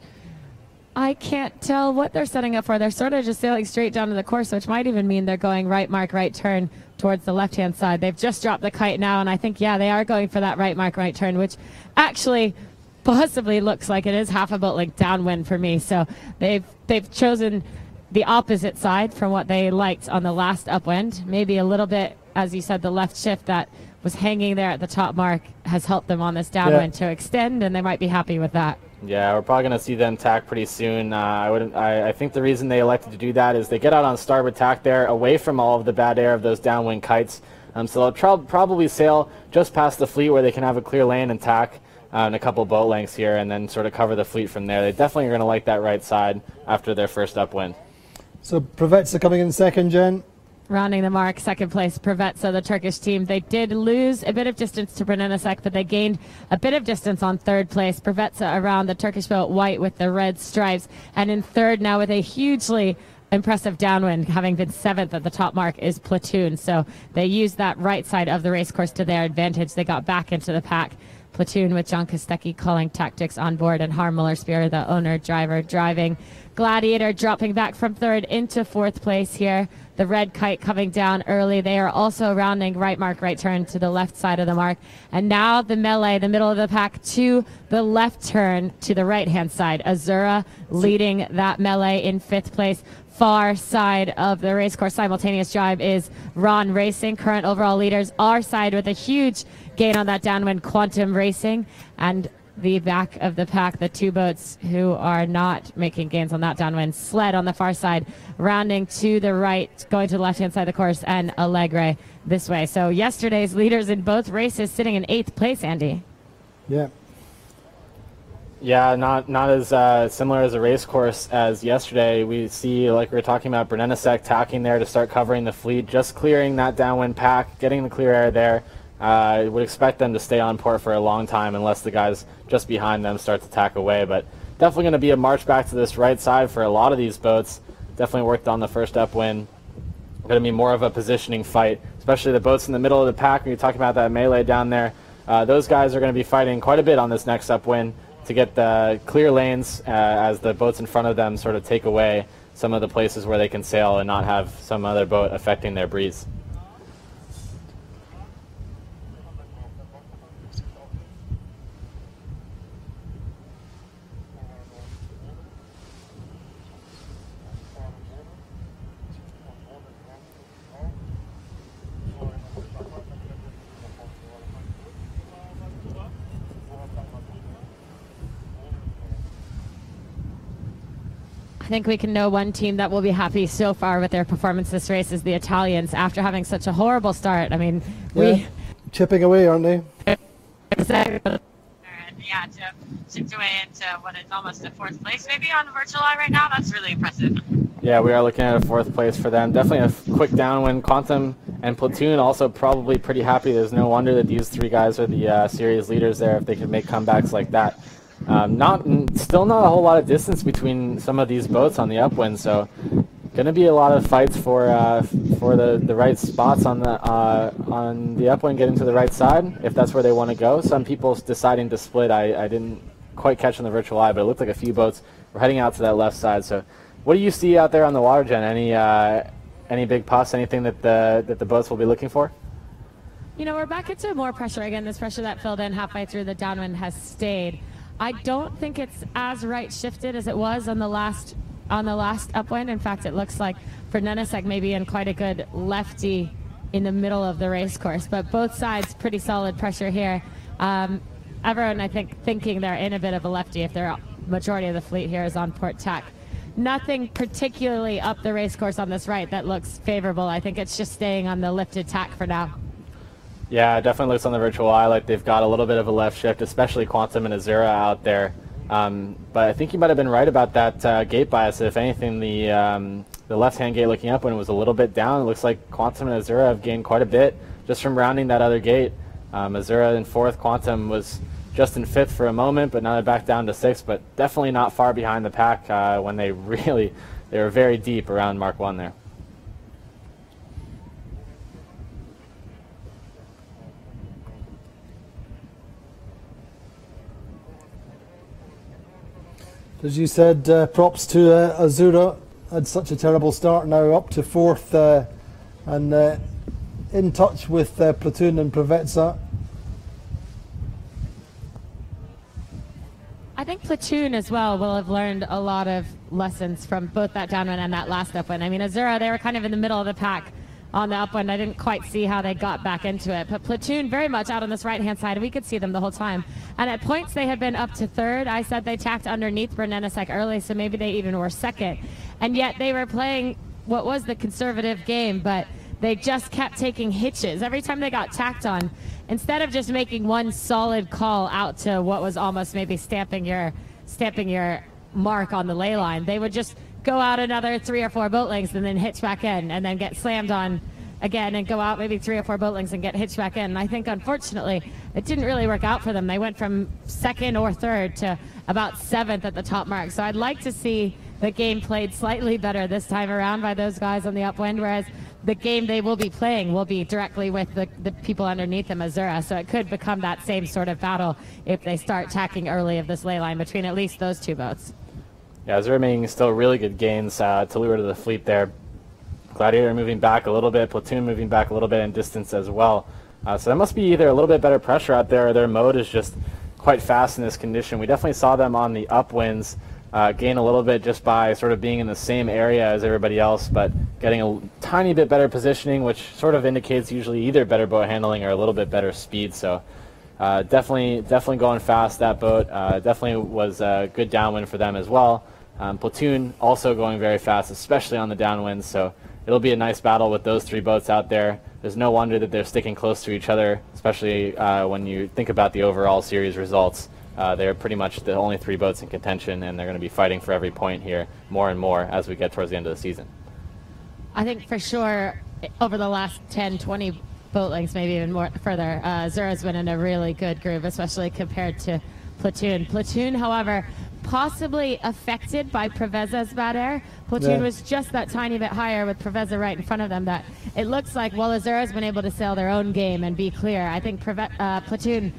I can't tell what they're setting up for. They're sort of just sailing straight down to the course, which might even mean they're going right mark, right turn towards the left-hand side. They've just dropped the kite now, and I think, yeah, they are going for that right mark, right turn, which actually possibly looks like it is half a boat length downwind for me. So they've chosen the opposite side from what they liked on the last upwind. Maybe a little bit, as you said, the left shift that was hanging there at the top mark has helped them on this downwind to extend, and they might be happy with that. Yeah, we're probably going to see them tack pretty soon. I think the reason they elected to do that is they get out on starboard tack there, away from all of the bad air of those downwind kites. So they'll probably sail just past the fleet where they can have a clear lane and tack in a couple boat lengths here, and then sort of cover the fleet from there. They definitely are going to like that right side after their first upwind. So Preveza coming in second, Jen. Rounding the mark, second place, Preveza, the Turkish team. They did lose a bit of distance to Brunellesec, but they gained a bit of distance on third place. Preveza around the Turkish boat, white with the red stripes. And in third now with a hugely impressive downwind, having been seventh at the top mark, is Platoon. So they used that right side of the race course to their advantage. They got back into the pack. Platoon with John Kostecki calling tactics on board, and Harm Muller-Spear, the owner-driver, driving. Gladiator dropping back from third into fourth place here. The red kite coming down early. They are also rounding right mark, right turn to the left side of the mark. And now the melee, the middle of the pack, to the left turn to the right-hand side. Azura leading that melee in fifth place. Far side of the race course simultaneous drive is Ron Racing, current overall leaders. Our side with a huge gain on that downwind, Quantum Racing. And the back of the pack, the two boats who are not making gains on that downwind, Sled on the far side, rounding to the right, going to the left-hand side of the course, and Allegre this way. So yesterday's leaders in both races sitting in eighth place, Andy. Yeah. Yeah, not as similar as a race course as yesterday. We see, like we were talking about, Brunellesec tacking there to start covering the fleet, just clearing that downwind pack, getting the clear air there. Would expect them to stay on port for a long time unless the guys just behind them start to tack away. But definitely going to be a march back to this right side for a lot of these boats. Definitely worked on the first upwind. going to be more of a positioning fight, especially the boats in the middle of the pack. When you're talking about that melee down there, those guys are going to be fighting quite a bit on this next upwind to get the clear lanes as the boats in front of them sort of take away some of the places where they can sail and not have some other boat affecting their breeze. I think we can know one team that will be happy so far with their performance this race is the Italians after having such a horrible start. I mean, chipping away, aren't they? Yeah, chipped away into what is almost a 4th place maybe on the virtual eye right now. That's really impressive. Yeah, we are looking at a 4th place for them. Definitely a quick downwind. Quantum and Platoon also probably pretty happy. There's no wonder that these 3 guys are the series leaders there if they can make comebacks like that. Still not a whole lot of distance between some of these boats on the upwind, so going to be a lot of fights for the right spots on the upwind, getting to the right side if that's where they want to go. Some people deciding to split. I didn't quite catch on the virtual eye, but it looked like a few boats were heading out to that left side. So what do you see out there on the water, Jen? Any big puffs? Anything that the boats will be looking for? You know, we're back into more pressure again. This pressure that filled in halfway through the downwind has stayed. I don't think it's as right shifted as it was on the last upwind. In fact, it looks like for Nenasek maybe in quite a good lefty in the middle of the race course. But both sides, pretty solid pressure here. Everyone, I think, thinking they're in a bit of a lefty if their majority of the fleet here is on port tack. Nothing particularly up the race course on this right that looks favorable. I think it's just staying on the lifted tack for now. Yeah, it definitely looks on the virtual eye like they've got a little bit of a left shift, especially Quantum and Azura out there. But I think you might have been right about that gate bias. If anything, the left-hand gate looking up when it was a little bit down, it looks like Quantum and Azura have gained quite a bit just from rounding that other gate. Azura in 4th, Quantum was just in 5th for a moment, but now they're back down to 6th, but definitely not far behind the pack when they were very deep around Mark 1 there. As you said, props to Azura. Had such a terrible start, now up to 4th and in touch with Platoon and Provetsa. I think Platoon as well will have learned a lot of lessons from both that downwind and that last upwind. I mean, Azura, they were kind of in the middle of the pack on the upwind. I didn't quite see how they got back into it. But Platoon very much out on this right-hand side. We could see them the whole time. And at points, they had been up to 3rd. I said they tacked underneath Bernenasek early, so maybe they even were 2nd. And yet they were playing what was the conservative game, but they just kept taking hitches. Every time they got tacked on, instead of just making one solid call out to what was almost maybe stamping your mark on the ley line, they would just go out another 3 or 4 boat lengths and then hitch back in and then get slammed on again and go out maybe 3 or 4 boat lengths and get hitched back in. And I think, unfortunately, it didn't really work out for them. They went from 2nd or 3rd to about 7th at the top mark. So I'd like to see the game played slightly better this time around by those guys on the upwind, whereas the game they will be playing will be directly with the people underneath them, Azura. So it could become that same sort of battle if they start tacking early of this ley line between at least those 2 boats. Yeah, Azura making still really good gains to lure to the fleet there. Gladiator moving back a little bit, Platoon moving back a little bit in distance as well. So that must be either a little bit better pressure out there or their mode is just quite fast in this condition. We definitely saw them on the upwinds gain a little bit just by sort of being in the same area as everybody else, but getting a tiny bit better positioning, which sort of indicates usually either better boat handling or a little bit better speed. So definitely going fast, that boat. Definitely was a good downwind for them as well. Platoon also going very fast, especially on the downwind, so it'll be a nice battle with those 3 boats out there. There's no wonder that they're sticking close to each other, especially when you think about the overall series results. They're pretty much the only 3 boats in contention, and they're going to be fighting for every point here more and more as we get towards the end of the season. I think for sure over the last 10, 20 boat lengths, maybe even more further, Azura's been in a really good groove, especially compared to Platoon. Platoon, however, possibly affected by Preveza's bad air. Platoon was just that tiny bit higher with Preveza right in front of them that it looks like, well, Azura's been able to sail their own game and be clear. I think Platoon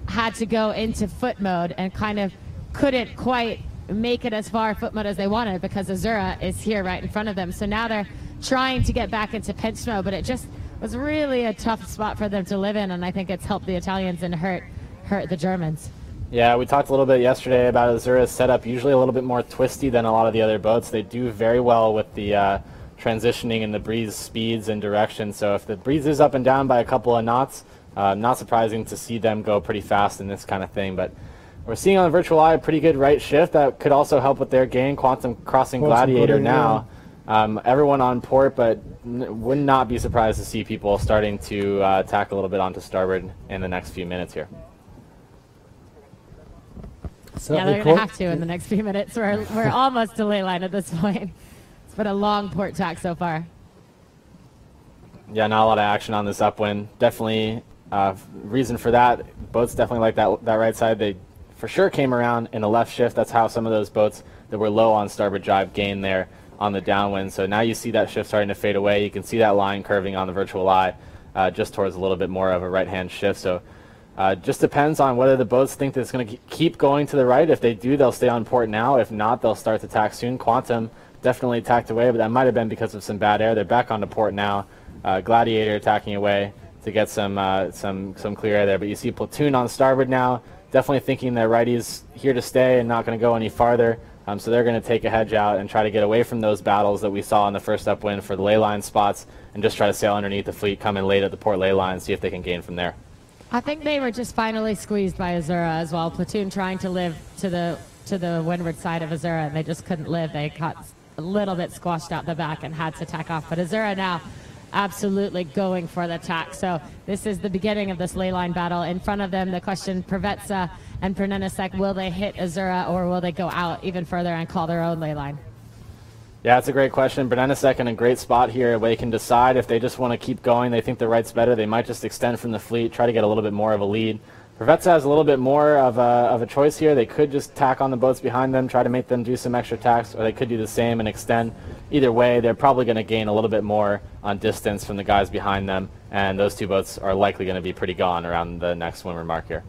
had to go into foot mode and kind of couldn't quite make it as far foot mode as they wanted because Azura is here right in front of them. So now they're trying to get back into pinch mode, but it just was really a tough spot for them to live in, and I think it's helped the Italians and hurt the Germans. Yeah, we talked a little bit yesterday about Azura's setup, usually a little bit more twisty than a lot of the other boats. They do very well with the transitioning and the breeze speeds and direction. So if the breeze is up and down by a couple of knots, not surprising to see them go pretty fast in this kind of thing. But we're seeing on the virtual eye a pretty good right shift that could also help with their game. Quantum crossing Gladiator now. Everyone on port, but would not be surprised to see people starting to tack a little bit onto starboard in the next few minutes here. Yeah, they're going to have to in the next few minutes. We're almost to ley line at this point. It's been a long port tack so far. Yeah, not a lot of action on this upwind. Definitely reason for that. Boats definitely like that right side. They for sure came around in a left shift. That's how some of those boats that were low on starboard drive gained there on the downwind. So now you see that shift starting to fade away. You can see that line curving on the virtual eye just towards a little bit more of a right-hand shift. So just depends on whether the boats think that it's going to keep going to the right. If they do, they'll stay on port now. If not, they'll start to tack soon. Quantum definitely tacked away, but that might have been because of some bad air. They're back onto port now. Gladiator tacking away to get some clear air there. But you see Platoon on starboard now, definitely thinking that righty's here to stay and not going to go any farther. So they're going to take a hedge out and try to get away from those battles that we saw in the first upwind for the ley line spots and just try to sail underneath the fleet, come in late at the port ley line, see if they can gain from there. I think they were just finally squeezed by Azura as well. Platoon trying to live to the windward side of Azura, and they just couldn't live. They got a little bit squashed out the back and had to tack off. But Azura now absolutely going for the tack. So this is the beginning of this ley line battle. In front of them, the question, Preveza and Brnenicek, will they hit Azura or will they go out even further and call their own ley line? Yeah, it's a great question. Brnenicek in a great spot here where they can decide if they just want to keep going. They think the right's better. They might just extend from the fleet, try to get a little bit more of a lead. Preveza has a little bit more of a choice here. They could just tack on the boats behind them, try to make them do some extra tacks, or they could do the same and extend. Either way, they're probably going to gain a little bit more on distance from the guys behind them, and those two boats are likely going to be pretty gone around the next windward mark here.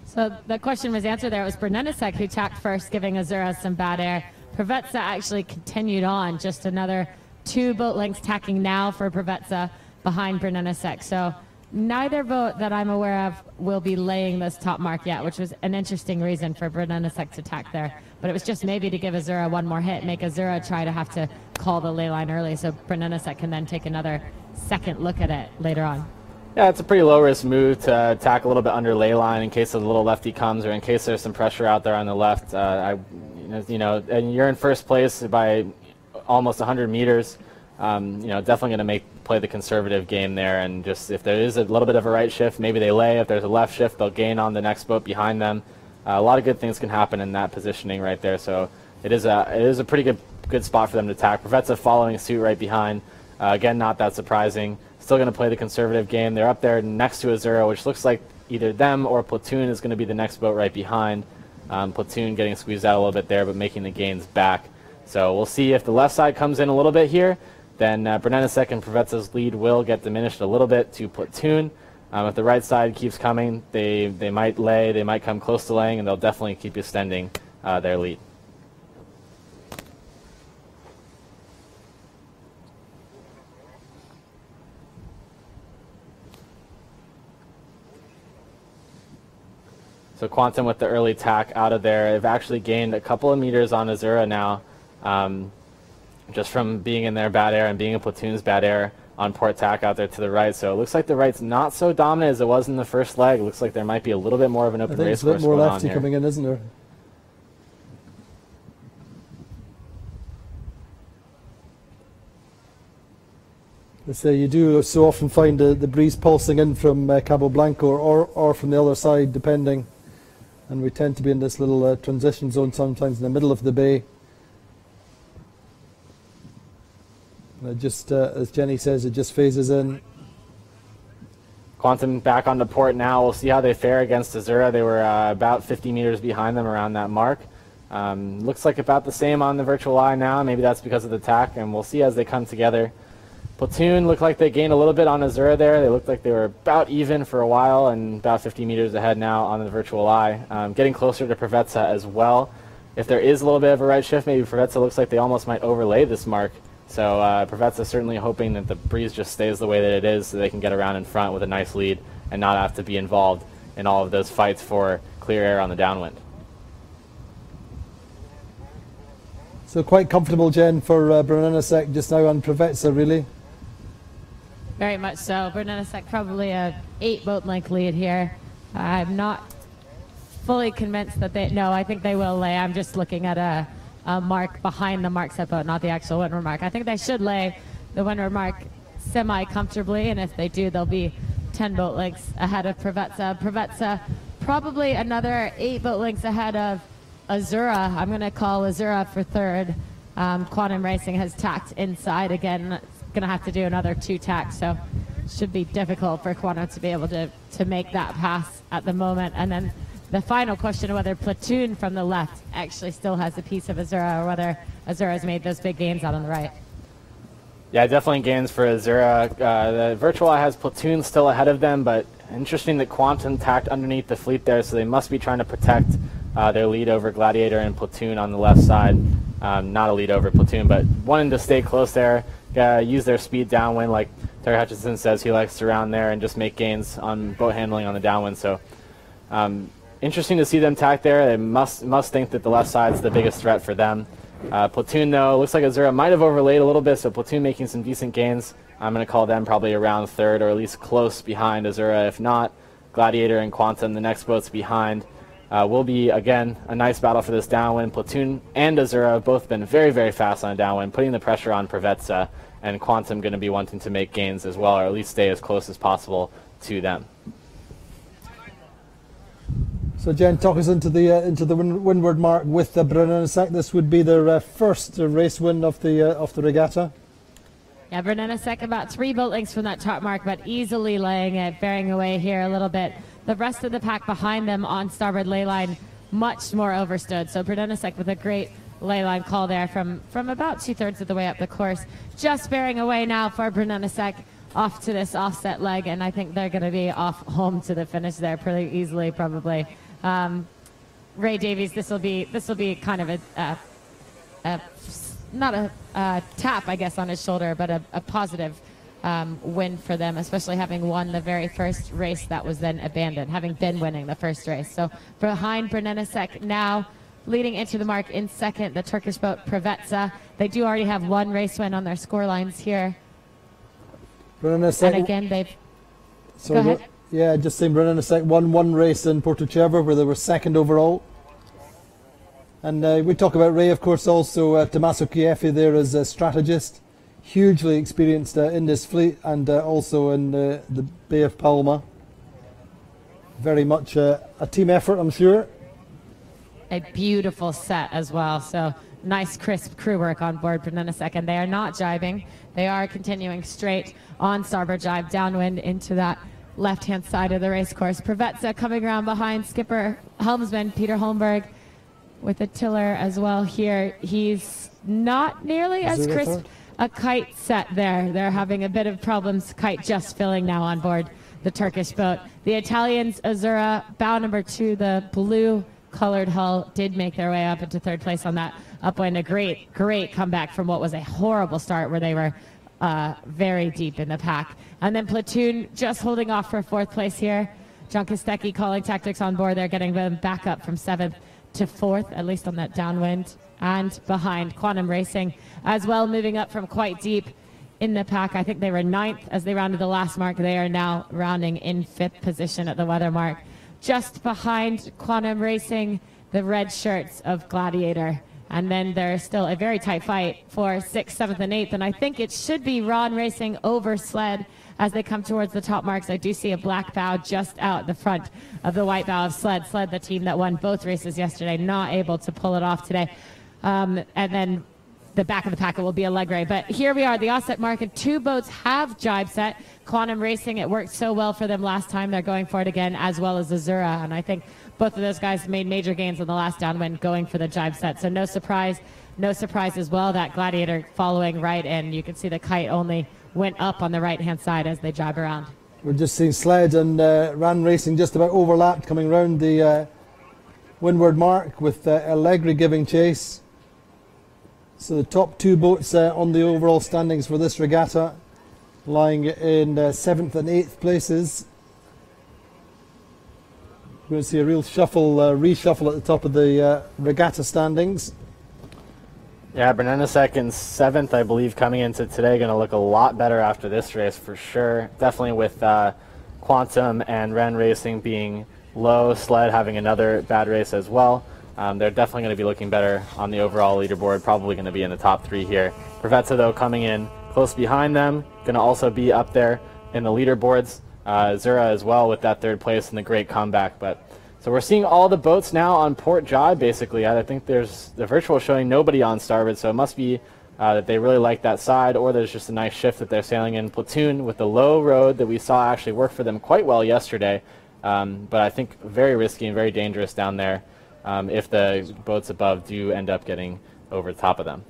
So the question was answered there. It was Brnenicek who tacked first, giving Azura some bad air. Preveza actually continued on, just another 2 boat lengths tacking now for Preveza behind Brnenicek. So neither boat that I'm aware of will be laying this top mark yet, which was an interesting reason for Brnenicek to tack there. But it was just maybe to give Azura one more hit, make Azura try to have to call the ley line early so Brnenicek can then take another second look at it later on. Yeah, it's a pretty low-risk move to tack a little bit under ley line in case a little lefty comes or in case there's some pressure out there on the left. You know, and you're in first place by almost 100 meters. You know, definitely going to play the conservative game there, and just if there is a little bit of a right shift, maybe they lay. If there's a left shift, they'll gain on the next boat behind them. A lot of good things can happen in that positioning right there. So it is a pretty good spot for them to tack. Preveza following suit right behind. Again, not that surprising. Still going to play the conservative game. They're up there next to Azura, which looks like either them or Platoon is going to be the next boat right behind. Platoon getting squeezed out a little bit there, but making the gains back. So we'll see if the left side comes in a little bit here. Then Brnenicek and Preveza's lead will get diminished a little bit to Platoon. If the right side keeps coming, they might lay, they might come close to laying, and they'll definitely keep extending their lead. So Quantum with the early tack out of there. They've actually gained a couple of meters on Azura now, just from being in their bad air and being in Platoon's bad air on port tack out there to the right. So it looks like the right's not so dominant as it was in the first leg. It looks like there might be a little bit more of an open race course going on here. There's a bit more lefty coming in, isn't there? Let's say you do so often find the breeze pulsing in from Cabo Blanco or from the other side, depending. And we tend to be in this little transition zone sometimes in the middle of the bay. And it just, as Jenny says, it just phases in. Quantum back on the port now. We'll see how they fare against Azura. They were about 50 meters behind them around that mark. Looks like about the same on the virtual eye now. Maybe that's because of the tack, and we'll see as they come together. Platoon looked like they gained a little bit on Azura there. They looked like they were about even for a while and about 50 meters ahead now on the virtual eye. Getting closer to Preveza as well. If there is a little bit of a right shift, maybe Preveza looks like they almost might overlay this mark. So Preveza certainly hoping that the breeze just stays the way that it is so they can get around in front with a nice lead and not have to be involved in all of those fights for clear air on the downwind. So quite comfortable, Jen, for Brunelesek just now on Preveza, really. Very much so. Brunelesek probably a 8 boat length lead here. I'm not fully convinced that they, no, I think they will lay. I'm just looking at a mark behind the mark set boat, not the actual windward mark. I think they should lay the windward mark semi-comfortably, and if they do, they'll be 10 boat lengths ahead of Preveza. Preveza probably another 8 boat lengths ahead of Azura. I'm going to call Azura for third. Quantum Racing has tacked inside again. Going to have to do another 2 tacks, so should be difficult for Quantum to be able to make that pass at the moment. And then the final question of whether Platoon from the left actually still has a piece of Azura, or whether Azura has made those big gains out on the right. Yeah, definitely gains for Azura. The virtual eye has Platoon still ahead of them, but interesting that Quantum tacked underneath the fleet there, so they must be trying to protect their lead over Gladiator and Platoon on the left side. Not a lead over Platoon, but wanting to stay close there, use their speed downwind like Terry Hutchinson says he likes to round there and just make gains on boat handling on the downwind. So interesting to see them tack there. They must think that the left side is the biggest threat for them. Platoon, though, looks like Azura might have overlaid a little bit, so Platoon making some decent gains. I'm going to call them probably around third, or at least close behind Azura. If not, Gladiator and Quantum, the next boats behind, will be, again, a nice battle for this downwind. Platoon and Azura have both been very, very fast on a downwind, putting the pressure on Preveza, and Quantum going to be wanting to make gains as well, or at least stay as close as possible to them. So Jen, talk us into the windward mark with the Brunelesek. This would be their first race win of the regatta. Yeah, Brunelesek about 3 boat lengths from that top mark, but easily laying it, bearing away here a little bit. The rest of the pack behind them on starboard ley line, much more overstood. So Brunelesek with a great ley line call there from about 2/3 of the way up the course. Just bearing away now for Brunelesek off to this offset leg, and I think they're going to be off home to the finish there pretty easily, probably. Ray Davies, this will be kind of not a tap, I guess, on his shoulder, but a positive win for them, especially having won the very first race that was then abandoned, having been winning the first race. So behind Brunelesek now, leading into the mark in second, the Turkish boat Preveza. They do already have 1 race win on their score lines here. Brunelesek, and again, they've... Sorry, go ahead. Yeah, just saying Brunelesek won 1 race in Puerto where they were second overall. And we talk about Ray, of course, also Tommaso Chieffi there as a strategist. Hugely experienced in this fleet, and also in the Bay of Palma. Very much a team effort, I'm sure. A beautiful set as well, so nice crisp crew work on board Brunelesek, and they are not jibing. They are continuing straight on starboard jibe, downwind into that left-hand side of the race course. Preveza coming around behind skipper helmsman Peter Holmberg with a tiller as well here. He's not nearly as crisp a kite set there. They're having a bit of problems. Kite just filling now on board the Turkish boat. The Italians, Azura, bow number 2, the blue colored hull, did make their way up into 3rd place on that upwind. A great comeback from what was a horrible start where they were very deep in the pack. And then Platoon just holding off for 4th place here. John Kostecki calling tactics on board. They're getting them back up from 7th to 4th, at least on that downwind. And behind Quantum Racing as well, moving up from quite deep in the pack. I think they were 9th as they rounded the last mark. They are now rounding in 5th position at the weather mark. Just behind Quantum Racing, the red shirts of Gladiator. And then there's still a very tight fight for 6th, 7th, and 8th. And I think it should be Ron Racing over Sled as they come towards the top marks. I do see a black bow just out the front of the white bow of Sled. Sled, the team that won both races yesterday, not able to pull it off today. And then the back of the pack, it will be Allegre. But here we are, the offset market. 2 boats have jibe set. Quantum Racing, it worked so well for them last time. They're going for it again, as well as Azura. And I think both of those guys made major gains on the last downwind going for the jibe set. So no surprise as well. That Gladiator following right, and you can see the kite only went up on the right-hand side as they jibe around. We're just seeing Sled and Ran Racing just about overlapped coming round the windward mark, with Allegre giving chase. So the top 2 boats on the overall standings for this regatta, lying in 7th and 8th places. We're going to see a real reshuffle at the top of the regatta standings. Yeah, Bernenasek in 7th, I believe, coming into today, going to look a lot better after this race for sure. Definitely with Quantum and Ren Racing being low, Sled having another bad race as well. They're definitely going to be looking better on the overall leaderboard, probably going to be in the top 3 here. Preveza, though, coming in close behind them, going to also be up there in the leaderboards. Zura as well with that 3rd place and the great comeback. So we're seeing all the boats now on port jibe, basically. I think there's the virtual showing nobody on starboard, so it must be that they really like that side, or there's just a nice shift that they're sailing in. Platoon with the low road that we saw actually work for them quite well yesterday, but I think very risky and very dangerous down there if the boats above do end up getting over the top of them.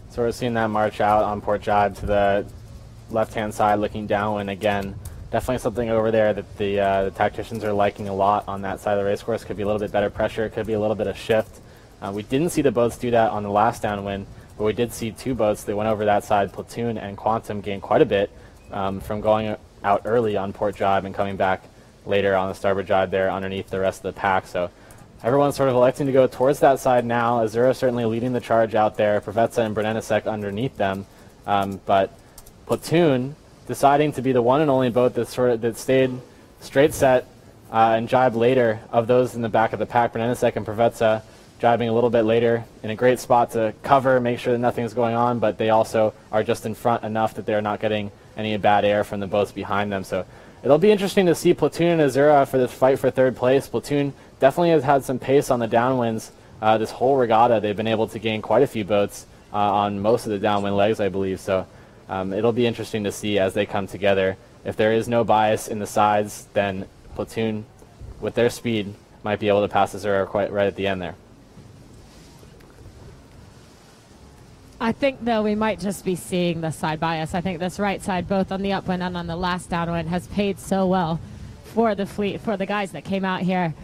So we're seeing that march out on port jibe to the left-hand side, looking downwind again. Definitely something over there that the tacticians are liking a lot on that side of the racecourse. Could be a little bit better pressure, could be a little bit of shift. We didn't see the boats do that on the last downwind, but we did see 2 boats that went over that side. Platoon and Quantum gained quite a bit from going out early on port jibe and coming back later on the starboard jibe there underneath the rest of the pack. So everyone's sort of electing to go towards that side now. Azura certainly leading the charge out there. Preveza and Bernenasek underneath them. But Platoon deciding to be the one and only boat that stayed straight set and jibe later of those in the back of the pack. Bernenasek and Preveza jibing a little bit later in a great spot to cover, make sure that nothing's going on, but they also are just in front enough that they're not getting any bad air from the boats behind them. So it'll be interesting to see Platoon and Azura for this fight for 3rd place. Platoon definitely has had some pace on the downwinds this whole regatta. They've been able to gain quite a few boats on most of the downwind legs, I believe. So it'll be interesting to see as they come together. If there is no bias in the sides, then Platoon, with their speed, might be able to pass Azura quite right at the end there. I think, though, we might just be seeing the side bias. I think this right side, both on the upwind and on the last downwind, has paid so well for the fleet, for the guys that came out here,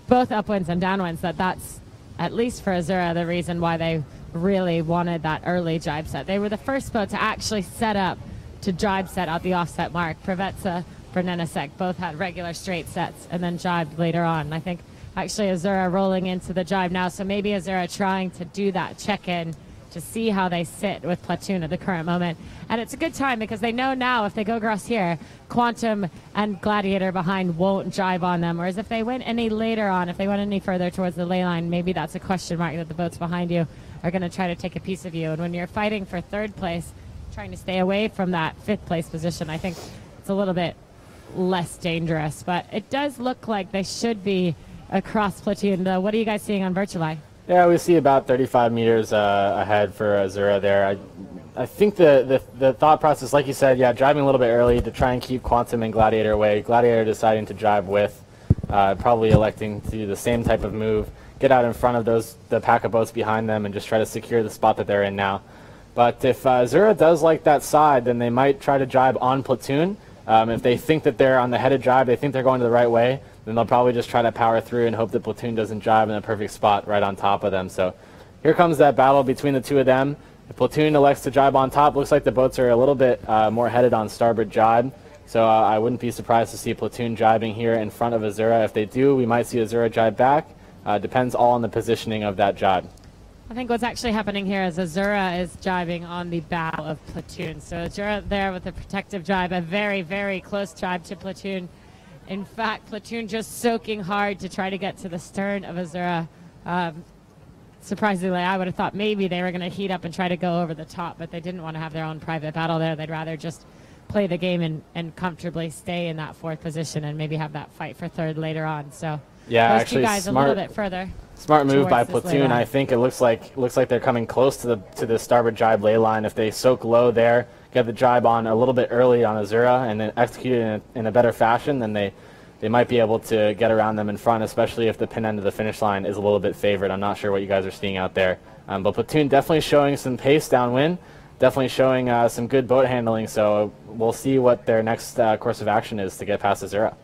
both upwinds and downwinds, that's, at least for Azura, the reason why they really wanted that early jibe set. They were the first boat to actually set up to jibe set out the offset mark. Preveza, Bernenasek both had regular straight sets and then jibed later on. I think actually Azura rolling into the jibe now, so maybe Azura trying to do that check-in to see how they sit with Platoon at the current moment. And it's a good time because they know now if they go across here, Quantum and Gladiator behind won't jibe on them. Whereas if they went any later on, if they went any further towards the ley line, maybe that's a question mark that the boats behind you are going to try to take a piece of you. And when you're fighting for 3rd place, trying to stay away from that 5th place position, I think it's a little bit less dangerous. But it does look like they should be across Platoon. What are you guys seeing on Virtuali? Yeah, we see about 35 meters ahead for Azura there. I think the thought process, like you said, yeah, driving a little bit early to try and keep Quantum and Gladiator away. Gladiator deciding to drive with, probably electing to do the same type of move, get out in front of the pack of boats behind them and just try to secure the spot that they're in now. But if Azura does like that side, then they might try to jibe on Platoon. If they think that they're on the headed jibe, they think they're going to the right way, then they'll probably just try to power through and hope that Platoon doesn't jibe in a perfect spot right on top of them. So here comes that battle between the 2 of them. If Platoon elects to jibe on top, looks like the boats are a little bit more headed on starboard jibe. So I wouldn't be surprised to see Platoon jibing here in front of Azura. If they do, we might see Azura jibe back. Depends all on the positioning of that jibe. I think what's actually happening here is Azura is jibing on the bow of Platoon. So Azura there with a protective jibe, a very, very close jibe to Platoon. In fact, Platoon just soaking hard to try to get to the stern of Azura. Surprisingly, I would have thought maybe they were going to heat up and try to go over the top, but they didn't want to have their own private battle there. They'd rather just play the game and comfortably stay in that fourth position and maybe have that fight for third later on. So yeah, those actually, two guys smart, a little bit further. Smart move by Platoon. I think it looks like they're coming close to the starboard jibe ley line. If they soak low there, get the jibe on a little bit early on Azura, and then execute it in a better fashion, then they might be able to get around them in front, especially if the pin end of the finish line is a little bit favored. I'm not sure what you guys are seeing out there. But Platoon definitely showing some pace downwind, definitely showing some good boat handling, so we'll see what their next course of action is to get past Azura.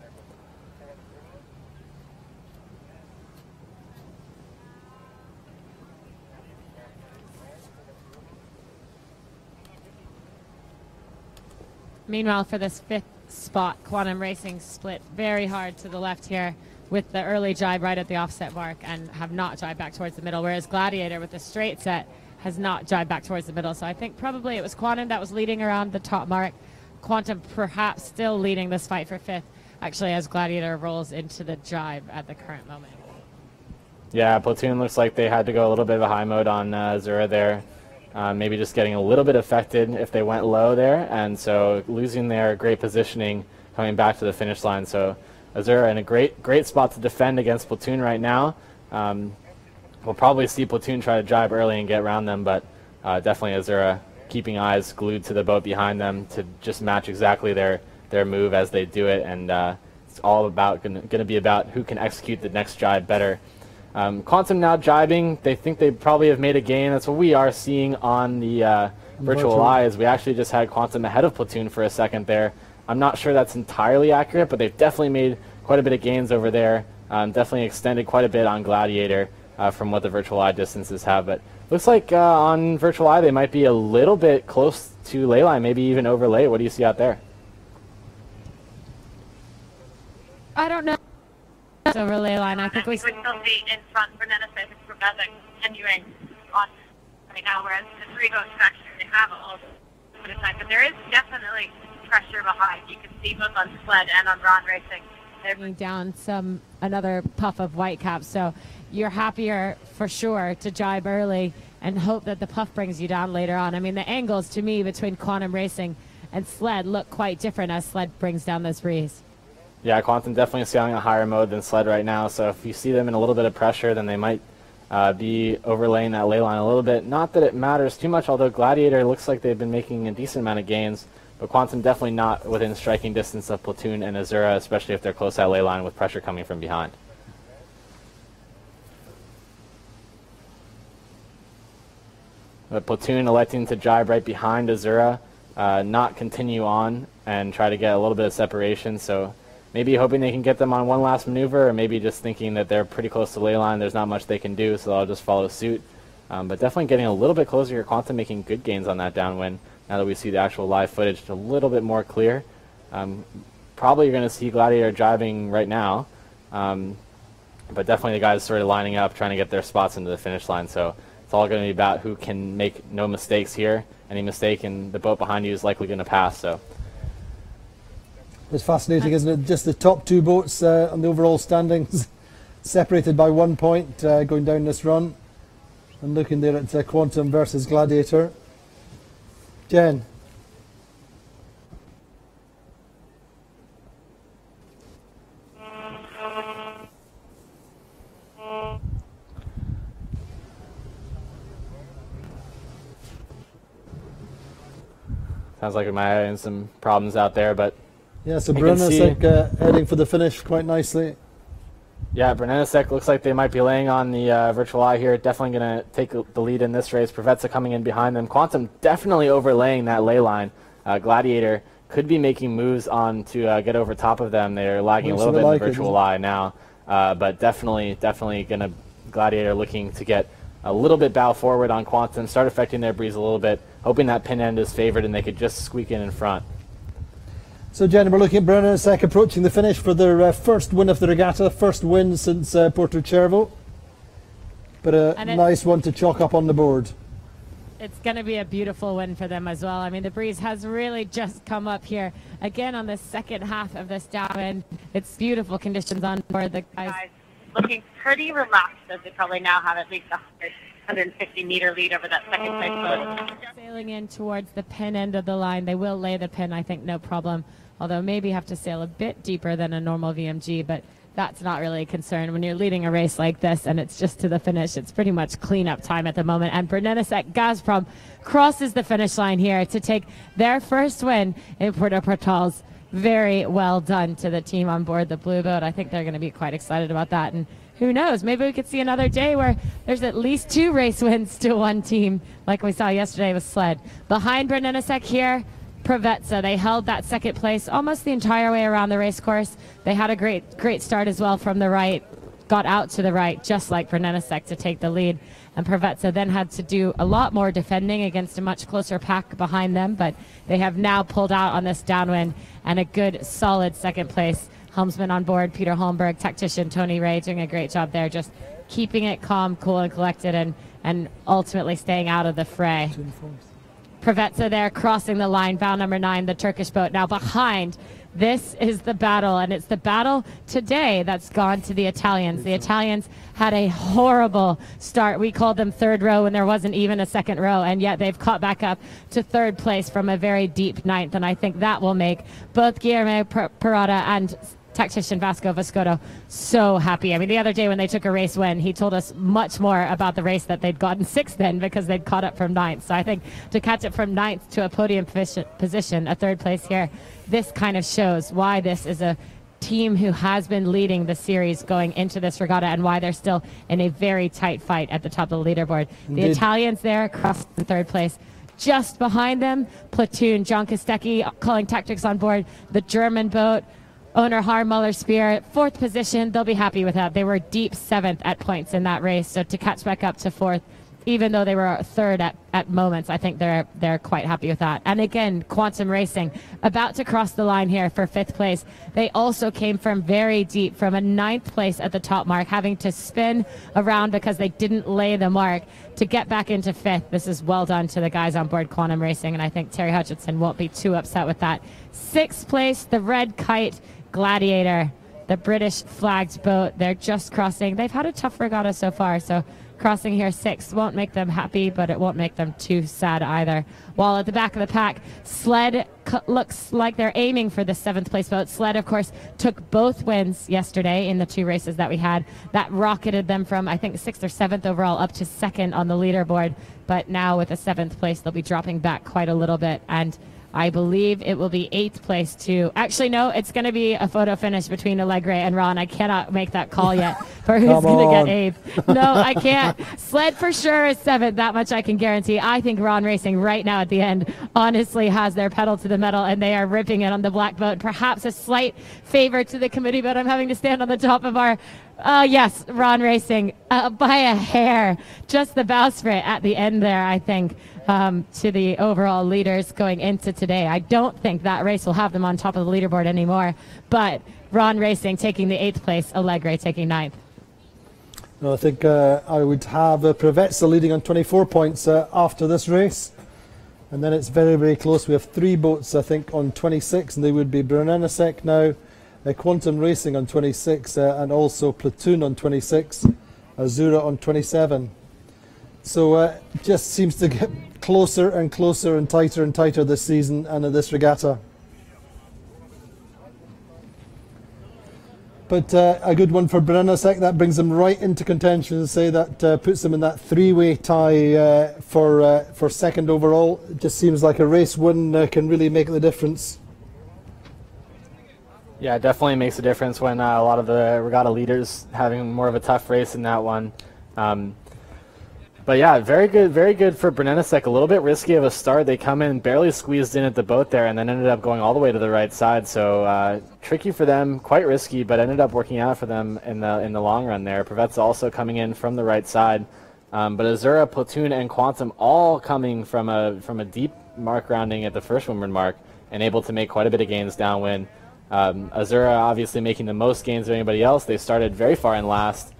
Meanwhile, for this fifth spot, Quantum Racing split very hard to the left here with the early jibe right at the offset mark and have not jibed back towards the middle, whereas Gladiator with the straight set has not jibed back towards the middle. So I think probably it was Quantum that was leading around the top mark. Quantum perhaps still leading this fight for fifth, actually, as Gladiator rolls into the jibe at the current moment. Yeah, Platoon looks like they had to go a little bit of a high mode on Azura there. Maybe just getting a little bit affected if they went low there, and so losing their great positioning coming back to the finish line. So Azura in a great spot to defend against Platoon right now. We'll probably see Platoon try to jibe early and get around them, but definitely Azura keeping eyes glued to the boat behind them to just match exactly their move as they do it, and it's all about going to be about who can execute the next jibe better. Quantum now jibing. They think they probably have made a gain. That's what we are seeing on the virtual eye. Is we actually just had Quantum ahead of Platoon for a second there. I'm not sure that's entirely accurate, but they've definitely made quite a bit of gains over there. Definitely extended quite a bit on Gladiator from what the virtual eye distances have. But looks like on virtual eye they might be a little bit close to leyline, maybe even over lay. What do you see out there? I don't know. Over ley line, I think we would still be in front for Nenesis and Professor continuing on right now, whereas the three boats actually they have all the time. But there is definitely pressure behind. You can see both on Sled and on Ron Racing. They're bringing down another puff of whitecaps, so you're happier for sure to jibe early and hope that the puff brings you down later on. I mean, the angles to me between Quantum Racing and Sled look quite different as Sled brings down this breeze. Yeah, Quantum definitely sailing a higher mode than Sled right now, so if you see them in a little bit of pressure, then they might be overlaying that ley line a little bit. Not that it matters too much, although Gladiator looks like they've been making a decent amount of gains, but Quantum definitely not within striking distance of Platoon and Azura, especially if they're close at ley line with pressure coming from behind. But Platoon electing to jibe right behind Azura, not continue on and try to get a little bit of separation, so maybe hoping they can get them on one last maneuver, or maybe just thinking that they're pretty close to ley line, there's not much they can do, so they'll just follow suit. But definitely getting a little bit closer here. Quantum making good gains on that downwind now that we see the actual live footage a little bit more clear. Probably you're going to see Gladiator jibing right now, but definitely the guys sort of lining up, trying to get their spots into the finish line, so it's all going to be about who can make no mistakes here. Any mistake and the boat behind you is likely going to pass. So it's fascinating, isn't it? Just the top two boats on the overall standings separated by 1 point going down this run. And looking there at Quantum versus Gladiator. Jen. Sounds like we might have some problems out there, but yeah, so Brunasek heading for the finish quite nicely. Yeah, Brunasek looks like they might be laying on the virtual eye here. Definitely going to take the lead in this race. Pravetsa coming in behind them. Quantum definitely overlaying that lay line. Gladiator could be making moves on to get over top of them. They're lagging a little bit in the virtual eye now, but definitely going to Gladiator looking to get a little bit bow forward on Quantum, start affecting their breeze a little bit, hoping that pin end is favored and they could just squeak in front. So Jen, we're looking at Brunasek approaching the finish for their first win of the regatta, first win since Puerto. but a nice one to chalk up on the board. It's going to be a beautiful win for them as well. I mean, the breeze has really just come up here again on the second half of this downwind. It's beautiful conditions on board. The guys looking pretty relaxed as they probably now have at least a 150 meter lead over that second place boat. Sailing in towards the pin end of the line. They will lay the pin, I think, no problem. Although maybe have to sail a bit deeper than a normal VMG, but that's not really a concern when you're leading a race like this and it's just to the finish. It's pretty much cleanup time at the moment. And Brunelesek Gazprom crosses the finish line here to take their first win in Puerto Portals. Very well done to the team on board the Blue Boat. I think they're going to be quite excited about that. And who knows, maybe we could see another day where there's at least 2 race wins to one team like we saw yesterday with sled. Behind Brunelesek here, Preveza. They held that second place almost the entire way around the race course. They had a great start as well from the right, got out to the right just like Brunelesek to take the lead. And Preveza then had to do a lot more defending against a much closer pack behind them, but they have now pulled out on this downwind and a good solid second place. Helmsman on board, Peter Holmberg, tactician Tony Ray doing a great job there, just keeping it calm, cool, and collected, and ultimately staying out of the fray. Preveza there crossing the line, bow number 9, the Turkish boat. Now behind, this is the battle, and it's the battle today that's gone to the Italians. The Italians had a horrible start. We called them third row when there wasn't even a second row, and yet they've caught back up to third place from a very deep ninth, and I think that will make both Guillermo Parada and tactician Vasco Vescoto so happy. I mean, the other day when they took a race win, he told us much more about the race that they'd gotten 6th in because they'd caught up from 9th. So I think to catch it from 9th to a podium position, a third place here, this kind of shows why this is a team who has been leading the series going into this regatta and why they're still in a very tight fight at the top of the leaderboard. Indeed. The Italians there across the third place. Just behind them, platoon John Kostecki calling tactics on board the German boat. Owner Harmuller Spear, 4th position. They'll be happy with that. They were deep 7th at points in that race, so to catch back up to 4th, even though they were 3rd at moments, I think they're quite happy with that. And again, Quantum Racing about to cross the line here for 5th place. They also came from very deep, from a 9th place at the top mark, having to spin around because they didn't lay the mark to get back into 5th. This is well done to the guys on board Quantum Racing, and I think Terry Hutchinson won't be too upset with that. 6th place, the Red Kite Gladiator, the British flagged boat. They're just crossing. They've had a tough regatta so far, so crossing here 6th won't make them happy, but it won't make them too sad either. While at the back of the pack, Sled looks like they're aiming for the 7th place boat. Sled, of course, took both wins yesterday in the 2 races that we had. That rocketed them from, I think, 6th or 7th overall up to 2nd on the leaderboard. But now with a 7th place, they'll be dropping back quite a little bit. And I believe it will be 8th place too. Actually, no, it's going to be a photo finish between Allegre and Ron. I cannot make that call yet for who's going to get 8th. No, I can't. Sled for sure is 7th. That much I can guarantee. I think Ron Racing right now at the end honestly has their pedal to the metal, and they are ripping it on the black boat. Perhaps a slight favor to the committee, but I'm having to stand on the top of our yes, Ron Racing by a hair. Just the bowsprit at the end there, I think, to the overall leaders going into today. I don't think that race will have them on top of the leaderboard anymore, but Ron Racing taking the 8th place, Allegre taking 9th. No, I think I would have Preveza leading on 24 points after this race. And then it's very, very close. We have 3 boats, I think, on 26, and they would be Brunelesek now, Quantum Racing on 26, and also Platoon on 26, Azura on 27. So it just seems to get closer and closer and tighter this season and in this regatta. But a good one for Brunelesek. That brings them right into contention, and say that puts them in that 3-way tie for 2nd overall. It just seems like a race win can really make the difference. Yeah, it definitely makes a difference when a lot of the regatta leaders having more of a tough race in that one. But yeah, very good for Brunelesek. A little bit risky of a start. They come in barely squeezed in at the boat there, and then ended up going all the way to the right side. So tricky for them, quite risky, but ended up working out for them in the long run there. Preveza also coming in from the right side, but Azura, Platoon, and Quantum all coming from a deep mark rounding at the first windward mark, and able to make quite a bit of gains downwind. Azura obviously making the most gains of anybody else. They started very far in last.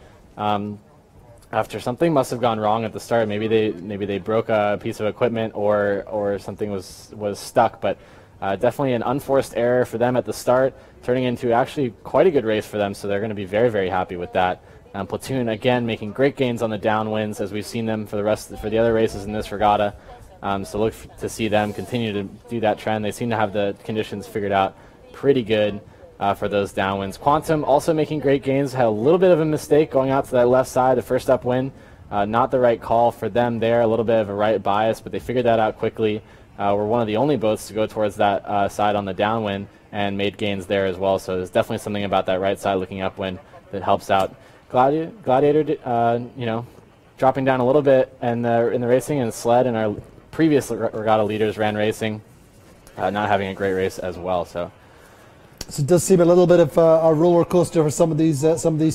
after something must have gone wrong at the start. Maybe they broke a piece of equipment or something was stuck, but definitely an unforced error for them at the start, turning into actually quite a good race for them, so they're going to be very, very happy with that. Platoon, again, making great gains on the downwinds, as we've seen them for the other races in this regatta. So look to see them continue to do that trend. They seem to have the conditions figured out pretty good for those downwinds. Quantum also making great gains, had a little bit of a mistake going out to that left side, the first upwind. Not the right call for them there, a little bit of a right bias, but they figured that out quickly. We're one of the only boats to go towards that side on the downwind and made gains there as well. So there's definitely something about that right side looking upwind that helps out. Gladiator, you know, dropping down a little bit in the racing, and Sled and our previous regatta leaders ran racing, not having a great race as well. So it does seem a little bit of a roller coaster for some of these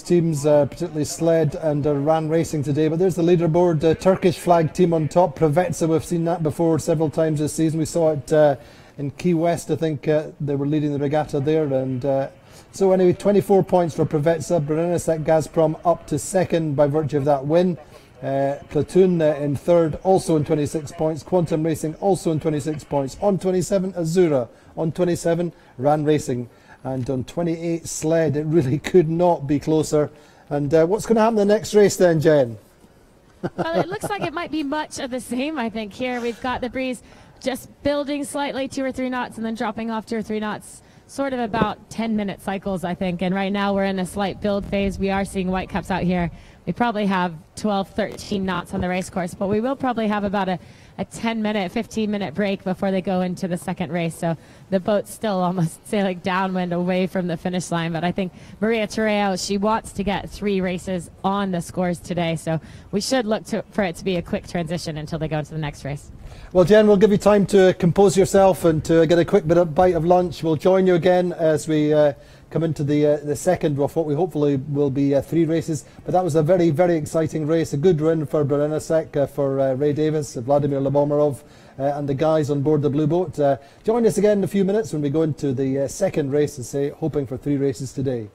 teams, particularly Sled and Ran Racing today. But there's the leaderboard, Turkish flag team on top. Preveza, we've seen that before several times this season. We saw it in Key West, I think they were leading the regatta there. And so anyway, 24 points for Preveza. Brunelesek Gazprom up to second by virtue of that win. Platoon in third, also in 26 points. Quantum Racing also in 26 points. On 27, Azura. On 27, Ran Racing. And on 28, Sled. It really could not be closer. And what's going to happen in the next race then, Jen? Well, it looks like it might be much of the same, I think. Here we've got the breeze just building slightly 2 or 3 knots and then dropping off 2 or 3 knots. Sort of about 10-minute cycles, I think. And right now we're in a slight build phase. We are seeing whitecaps out here. We probably have 12, 13 knots on the race course, but we will probably have about a 10-minute, 15-minute break before they go into the second race. So the boat's still almost sailing downwind away from the finish line. But I think Maria Terreo, she wants to get 3 races on the scores today. So we should look for it to be a quick transition until they go into the next race. Well, Jen, we'll give you time to compose yourself and to get a quick bite of lunch. We'll join you again as we come into the second of what we hopefully will be 3 races. But that was a very, very exciting race. A good win for Brunelesek, for Ray Davis, Vladimir Lubomirov, and the guys on board the Blue Boat. Join us again in a few minutes when we go into the second race, hoping for 3 races today.